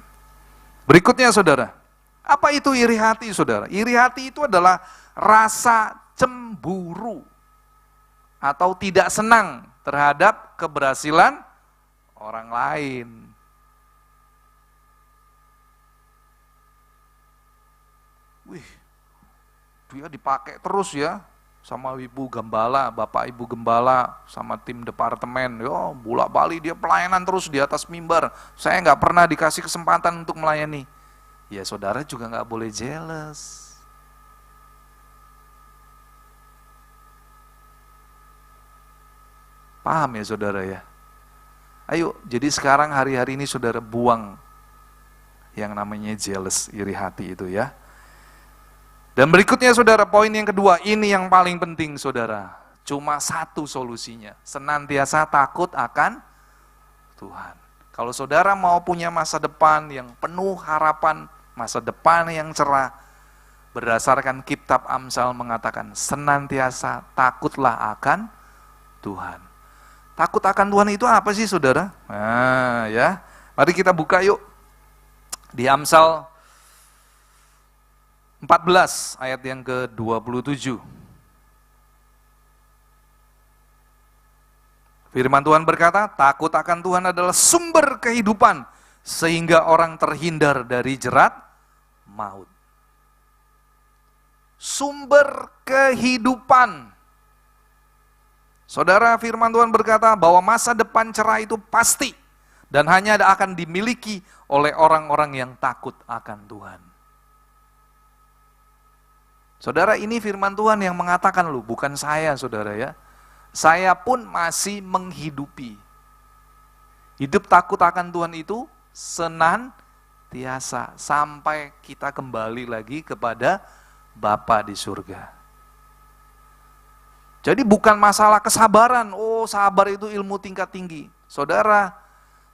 Berikutnya saudara, apa itu iri hati saudara? Iri hati itu adalah rasa cemburu atau tidak senang terhadap keberhasilan orang lain. Wih, dia dipakai terus ya sama ibu gembala, bapak ibu gembala, sama tim departemen. Yo, bolak-balik dia pelayanan terus di atas mimbar. Saya nggak pernah dikasih kesempatan untuk melayani. Ya saudara juga nggak boleh jealous. Paham ya saudara ya? Ayo, jadi sekarang hari-hari ini saudara buang yang namanya jealous, iri hati itu ya. Dan berikutnya saudara, poin yang kedua, ini yang paling penting saudara. Cuma satu solusinya, senantiasa takut akan Tuhan. Kalau saudara mau punya masa depan yang penuh harapan, masa depan yang cerah, berdasarkan kitab Amsal mengatakan, senantiasa takutlah akan Tuhan. Takut akan Tuhan itu apa sih saudara? Nah ya, mari kita buka yuk. Di Amsal 14 ayat yang ke-27. Firman Tuhan berkata, takut akan Tuhan adalah sumber kehidupan, sehingga orang terhindar dari jerat maut. Sumber kehidupan. Saudara, firman Tuhan berkata bahwa masa depan cerah itu pasti, dan hanya akan dimiliki oleh orang-orang yang takut akan Tuhan. Saudara, ini firman Tuhan yang mengatakan loh, bukan saya saudara ya. Saya pun masih menghidupi. Hidup takut akan Tuhan itu senantiasa sampai kita kembali lagi kepada Bapa di surga. Jadi bukan masalah kesabaran, oh sabar itu ilmu tingkat tinggi. Saudara,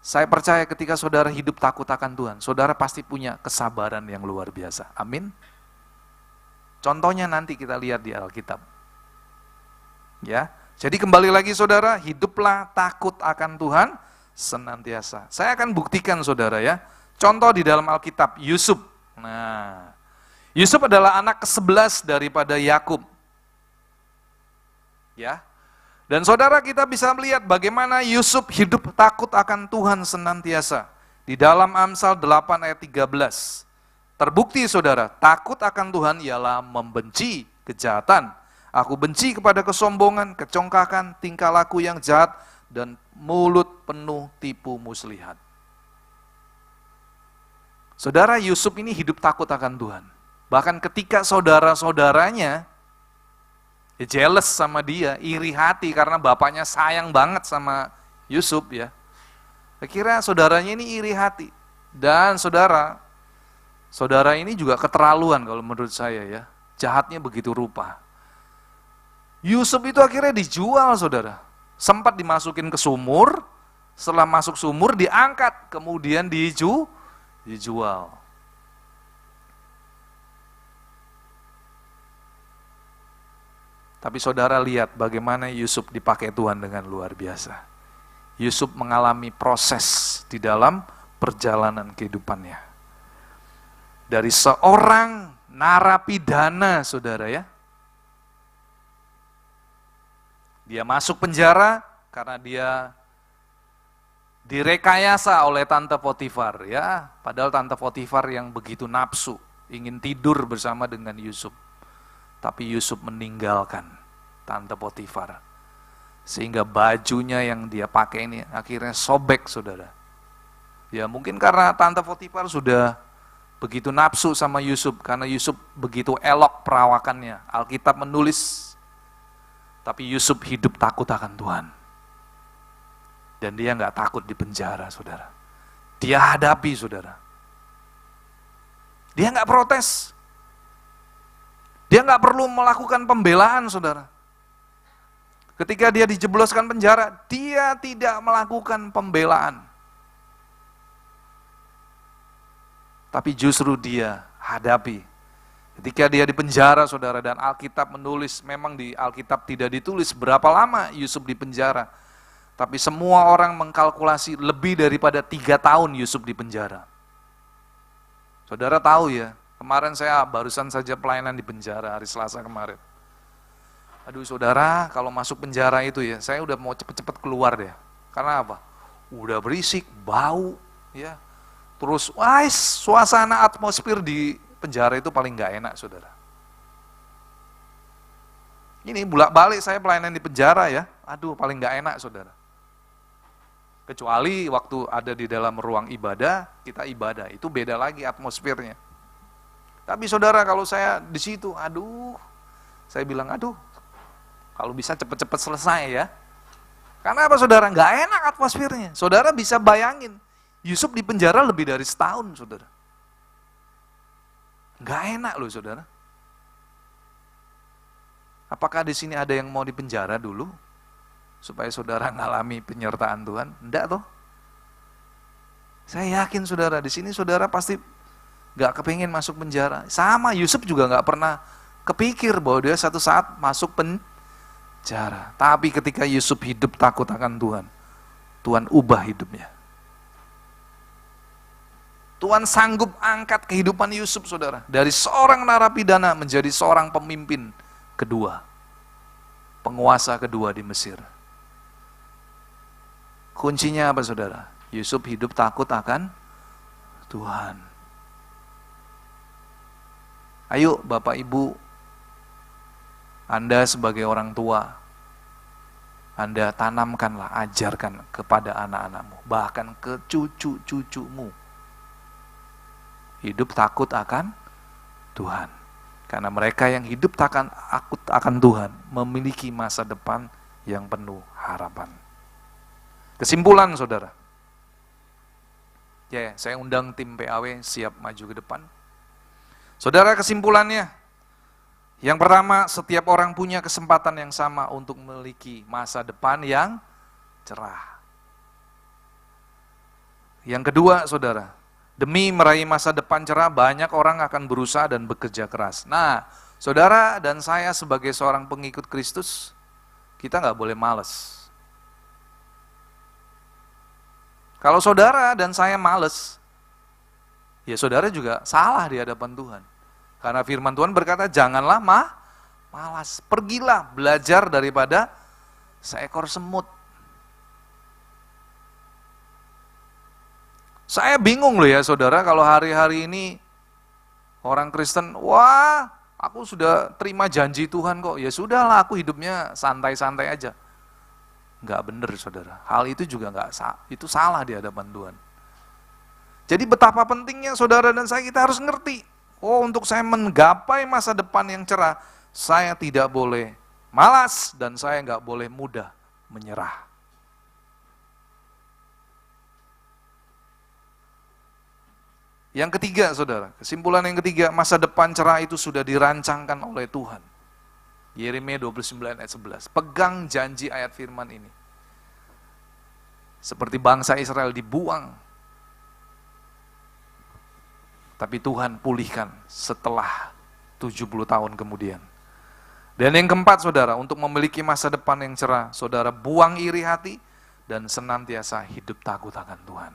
saya percaya ketika saudara hidup takut akan Tuhan, saudara pasti punya kesabaran yang luar biasa. Amin. Contohnya nanti kita lihat di Alkitab. Ya, jadi kembali lagi saudara, hiduplah takut akan Tuhan senantiasa. Saya akan buktikan saudara ya. Contoh di dalam Alkitab, Yusuf. Nah, Yusuf adalah anak ke-11 daripada Yakub. Ya. Dan saudara, kita bisa melihat bagaimana Yusuf hidup takut akan Tuhan senantiasa. Di dalam Amsal 8 ayat 13. Terbukti saudara, takut akan Tuhan ialah membenci kejahatan. Aku benci kepada kesombongan, kecongkakan, tingkah laku yang jahat, dan mulut penuh tipu muslihat. Saudara, Yusuf ini hidup takut akan Tuhan. Bahkan ketika saudara-saudaranya jealous sama dia, iri hati karena bapaknya sayang banget sama Yusuf ya. Akhirnya saudaranya ini iri hati. Dan saudara ini juga keterlaluan kalau menurut saya ya. Jahatnya begitu rupa. Yusuf itu akhirnya dijual saudara. Sempat dimasukin ke sumur, setelah masuk sumur diangkat, kemudian dijual. Tapi saudara lihat bagaimana Yusuf dipakai Tuhan dengan luar biasa. Yusuf mengalami proses di dalam perjalanan kehidupannya. Dari seorang narapidana, saudara ya. Dia masuk penjara karena dia direkayasa oleh Tante Potifar ya. Padahal Tante Potifar yang begitu nafsu, ingin tidur bersama dengan Yusuf. Tapi Yusuf meninggalkan Tante Potifar. Sehingga bajunya yang dia pakai ini akhirnya sobek saudara. Ya mungkin karena Tante Potifar sudah begitu nafsu sama Yusuf, karena Yusuf begitu elok perawakannya. Alkitab menulis Tapi Yusuf hidup takut akan Tuhan. Dan dia nggak takut di penjara, saudara. Dia hadapi, saudara. Dia nggak protes. Dia nggak perlu melakukan pembelaan, saudara. Ketika dia dijebloskan penjara, dia tidak melakukan pembelaan. Tapi justru dia hadapi. Ketika dia di penjara, saudara, dan Alkitab menulis, memang di Alkitab tidak ditulis berapa lama Yusuf di penjara. Tapi semua orang mengkalkulasi lebih daripada 3 tahun Yusuf di penjara. Saudara tahu ya, kemarin saya barusan saja pelayanan di penjara hari Selasa kemarin. Aduh saudara, kalau masuk penjara itu ya, saya udah mau cepet-cepet keluar deh. Karena apa? Udah berisik, bau, ya. Terus, suasana atmosfer di penjara itu paling gak enak, saudara. Ini bolak-balik saya pelayanan di penjara ya, aduh paling gak enak, saudara. Kecuali waktu ada di dalam ruang ibadah, kita ibadah, itu beda lagi atmosfernya. Tapi saudara, kalau saya di situ, saya bilang, kalau bisa cepet-cepet selesai ya. Karena apa saudara? Gak enak atmosfernya. Saudara bisa bayangin, Yusuf di penjara lebih dari setahun, saudara. Gak enak loh, saudara. Apakah di sini ada yang mau di penjara dulu? Supaya saudara ngalami penyertaan Tuhan? Enggak toh? Saya yakin saudara, di sini saudara pasti gak kepingin masuk penjara. Sama, Yusuf juga gak pernah kepikir bahwa dia satu saat masuk penjara. Tapi ketika Yusuf hidup takut akan Tuhan, Tuhan ubah hidupnya. Tuhan sanggup angkat kehidupan Yusuf, saudara. Dari seorang narapidana menjadi seorang pemimpin kedua. Penguasa kedua di Mesir. Kuncinya apa, saudara? Yusuf hidup takut akan Tuhan. Ayo Bapak Ibu, Anda sebagai orang tua, Anda tanamkanlah, ajarkan kepada anak-anakmu, bahkan ke cucu-cucumu. Hidup takut akan Tuhan. Karena mereka yang hidup takut akan Tuhan memiliki masa depan yang penuh harapan. Kesimpulan saudara. Ya, saya undang tim PAW siap maju ke depan. Saudara, kesimpulannya. Yang pertama, setiap orang punya kesempatan yang sama untuk memiliki masa depan yang cerah. Yang kedua, saudara, demi meraih masa depan cerah, banyak orang akan berusaha dan bekerja keras. Nah, saudara dan saya sebagai seorang pengikut Kristus, kita nggak boleh malas. Kalau saudara dan saya malas, ya saudara juga salah di hadapan Tuhan. Karena firman Tuhan berkata, janganlah malas, pergilah belajar daripada seekor semut. Saya bingung loh ya saudara, kalau hari-hari ini orang Kristen, wah aku sudah terima janji Tuhan kok, ya sudahlah aku hidupnya santai-santai aja. Enggak benar saudara, hal itu juga itu salah di hadapan Tuhan. Jadi betapa pentingnya saudara dan saya, kita harus ngerti, untuk saya menggapai masa depan yang cerah, saya tidak boleh malas dan saya enggak boleh mudah menyerah. Yang ketiga saudara, kesimpulan yang ketiga, masa depan cerah itu sudah dirancangkan oleh Tuhan. Yeremia 29 ayat 11, pegang janji ayat firman ini. Seperti bangsa Israel dibuang, tapi Tuhan pulihkan setelah 70 tahun kemudian. Dan yang keempat saudara, untuk memiliki masa depan yang cerah, saudara buang iri hati dan senantiasa hidup takut akan Tuhan.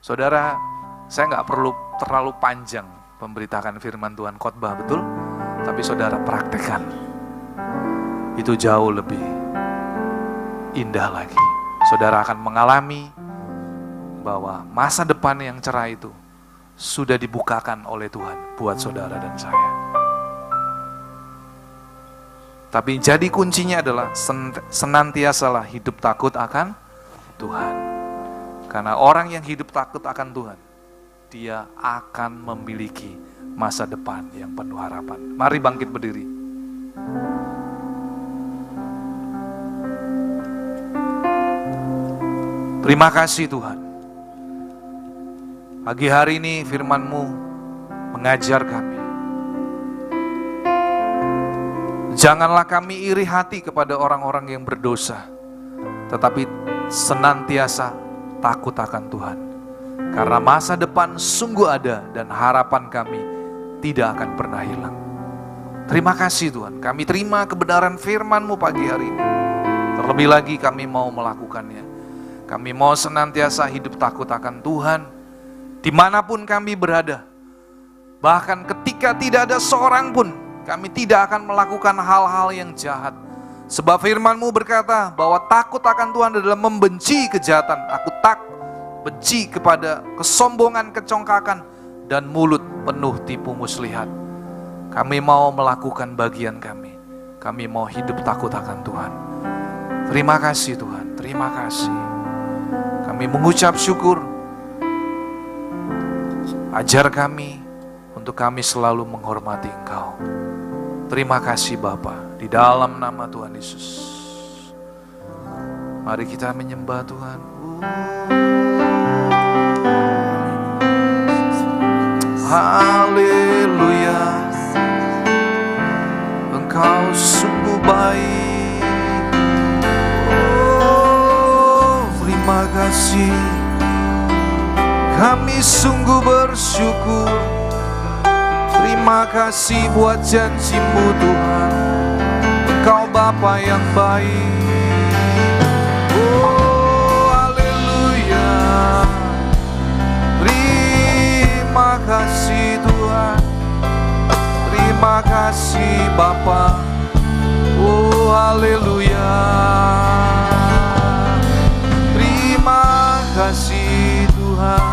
Saudara, saya nggak perlu terlalu panjang memberitakan firman Tuhan, khotbah betul, tapi saudara praktekkan. Itu jauh lebih indah lagi. Saudara akan mengalami bahwa masa depan yang cerah itu sudah dibukakan oleh Tuhan buat saudara dan saya. Tapi jadi kuncinya adalah senantiasalah hidup takut akan Tuhan. Karena orang yang hidup takut akan Tuhan, dia akan memiliki masa depan yang penuh harapan. Mari bangkit berdiri. Terima kasih Tuhan. Pagi hari ini firman-Mu mengajar kami. Janganlah kami iri hati kepada orang-orang yang berdosa, tetapi senantiasa takut akan Tuhan. Karena masa depan sungguh ada dan harapan kami tidak akan pernah hilang. Terima kasih Tuhan, kami terima kebenaran firman-Mu pagi hari ini. Terlebih lagi kami mau melakukannya. Kami mau senantiasa hidup takut akan Tuhan, dimanapun kami berada. Bahkan ketika tidak ada seorang pun, kami tidak akan melakukan hal-hal yang jahat. Sebab firman-Mu berkata bahwa takut akan Tuhan adalah membenci kejahatan. Aku benci kepada kesombongan, kecongkakan, dan mulut penuh tipu muslihat. Kami mau melakukan bagian kami. Kami mau hidup takut akan Tuhan. Terima kasih Tuhan, terima kasih. Kami mengucap syukur. Ajar kami untuk kami selalu menghormati Engkau. Terima kasih Bapa, di dalam nama Tuhan Yesus. Mari kita menyembah Tuhan. Haleluya. Engkau sungguh baik. Oh, terima kasih. Kami sungguh bersyukur. Terima kasih buat janji-Mu Tuhan. Engkau Bapa yang baik. Oh, haleluya. Terima kasih Tuhan. Terima kasih Bapa. Oh, haleluya. Terima kasih Tuhan.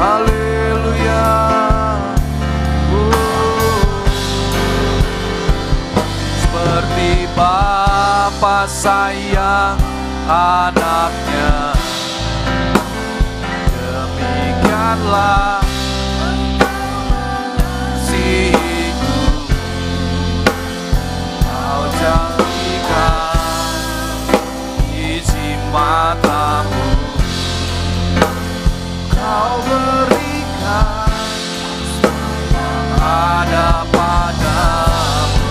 Haleluya. Seperti Bapa sayang anaknya, demikianlah kasih-Ku. Kau jadikan biji mata-Mu, Kau berikan yang ada padamu.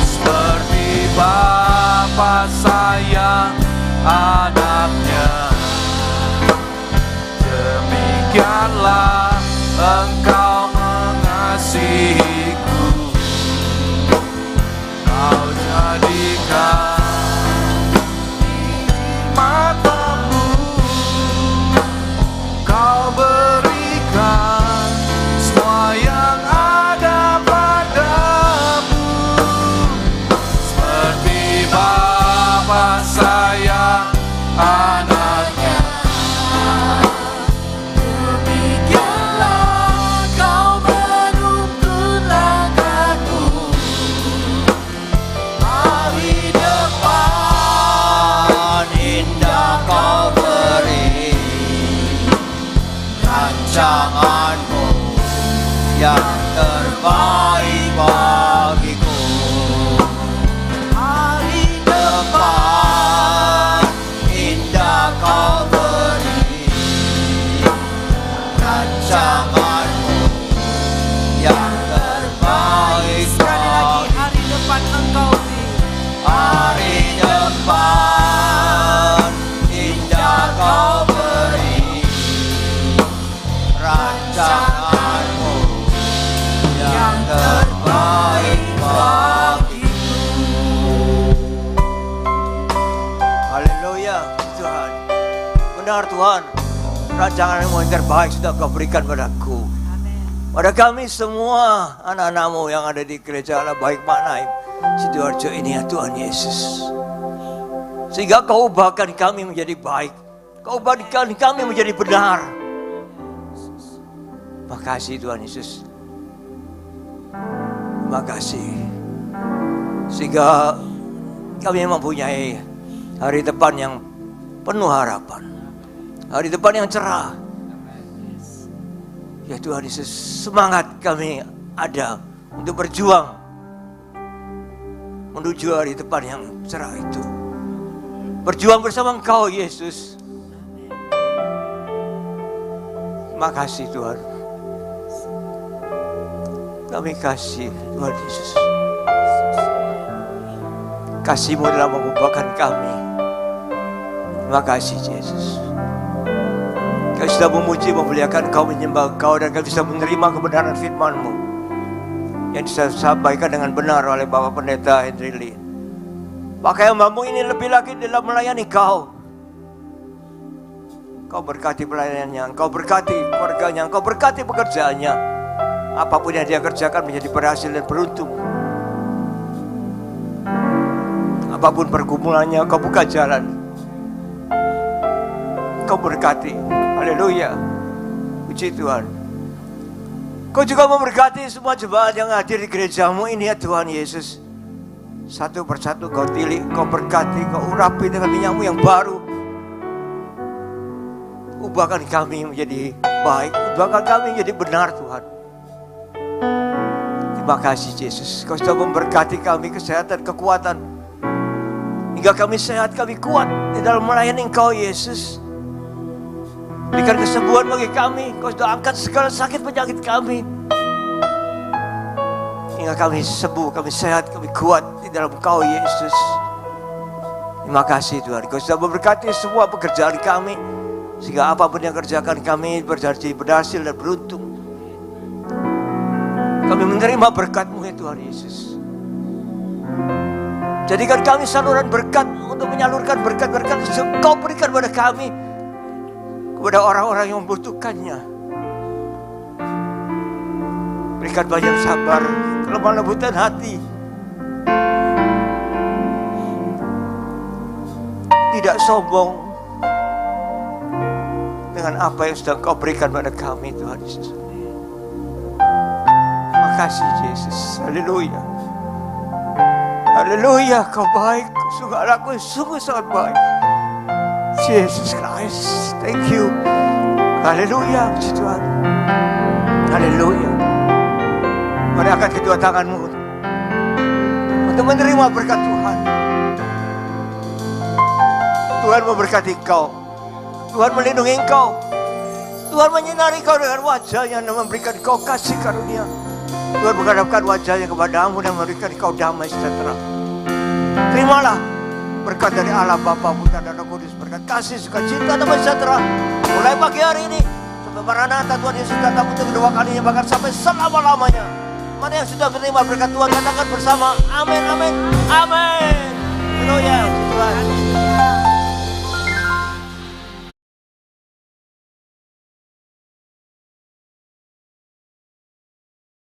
Seperti Bapa sayang anaknya, demikianlah Engkau mengasihi-Ku. Kau jadikan mata-Mu, Kau berikan semua yang ada padamu. Seperti Bapa sayang anaknya, demikianlah Kau menuntun langkahku. Hari depan indah Kau beri, rancangan-Mu yang terbaik bagiku. Hari depan indah Kau beri, rancangan-Mu yang terbaik bagiku. Hari depan Engkau beri, hari depan indah Kau beri, rancangan-Mu yang terbaik bagiku. Haleluya Tuhan. Benar Tuhan, rancangan-Mu yang terbaik sudah Kau berikan padaku. Pada kami semua anak-anak-Mu yang ada di gereja Allah Baik Makna Sidoarjo ini ya Tuhan Yesus. Sehingga Kau ubahkan kami menjadi baik. Kau ubahkan kami menjadi benar. Terima kasih Tuhan Yesus. Terima kasih. Sehingga kami mempunyai hari depan yang penuh harapan. Hari depan yang cerah. Ya Tuhan Yesus, semangat kami ada untuk berjuang menuju hari depan yang cerah itu. Berjuang bersama Engkau, Yesus. Terima kasih Tuhan. Kami kasih Tuhan Yesus. Kasih-Mu telah mengubahkan kami. Terima kasih Yesus. Kami sudah memuji, memuliakan Engkau, menyembah Engkau, dan kami bisa menerima kebenaran firman-Mu yang disampaikan dengan benar oleh Bapak Pendeta Henry Lee. Pakai hamba-Mu ini lebih lagi dalam melayani Kau. Kau berkati pelayanannya, Engkau berkati keluarganya, Engkau berkati pekerjaannya. Apapun yang dia kerjakan menjadi berhasil dan beruntung. Apapun pergumulannya, Kau buka jalan. Kau berkati. Haleluya. Puji Tuhan. Kau juga memberkati semua jemaat yang hadir di gereja-Mu ini ya Tuhan Yesus. Satu persatu Kau tilik, Kau berkati, Kau urapi dengan minyak-Mu yang baru. Ubahkan kami menjadi baik, ubahkan kami menjadi benar Tuhan. Terima kasih Yesus. Kau sudah memberkati kami kesehatan, kekuatan. Hingga kami sehat, kami kuat di dalam melayani Engkau Yesus. Berikan kesembuhan bagi kami. Kau sudah angkat segala sakit penyakit kami. Hingga kami sembuh, kami sehat, kami kuat di dalam Engkau Yesus. Terima kasih Tuhan. Kau sudah memberkati semua pekerjaan kami. Sehingga apapun yang kerjakan kami berjadi berhasil dan beruntung. Kami menerima berkat-Mu ya Tuhan Yesus. Jadikan kami saluran berkat untuk menyalurkan berkat-berkat yang Kau berikan pada kami, kepada orang-orang yang membutuhkannya. Berikan banyak sabar, kelemah lembutan hati. Tidak sombong dengan apa yang sudah Kau berikan pada kami Tuhan Yesus. Terima kasih Yesus. Haleluya. Haleluya, Kau baik. Sungguh anakku sungguh sangat baik. Jesus Christ, thank you. Haleluya, puji Tuhan. Haleluya. Mari angkat kedua tanganmu untuk menerima berkat Tuhan. Tuhan memberkati Kau. Tuhan melindungi Engkau. Tuhan menyinari Kau dengan wajah-Nya dan memberikan Kau kasih karunia. Tuhan menghadapkan wajah-Nya kepadamu dan memberikan Kau damai sejahtera. Terimalah berkat dari Allah Bapa, Putra dan Roh Kudus, berkat kasih, sukacita, damai sejahtera mulai pagi hari ini sampai Maranatha Tuhan Yesus datang untuk kedua kalinya, bahkan sampai selama-lamanya. Mana yang sudah menerima berkat Tuhan katakan bersama amin, amin, amin. Haleluya, Tuhan.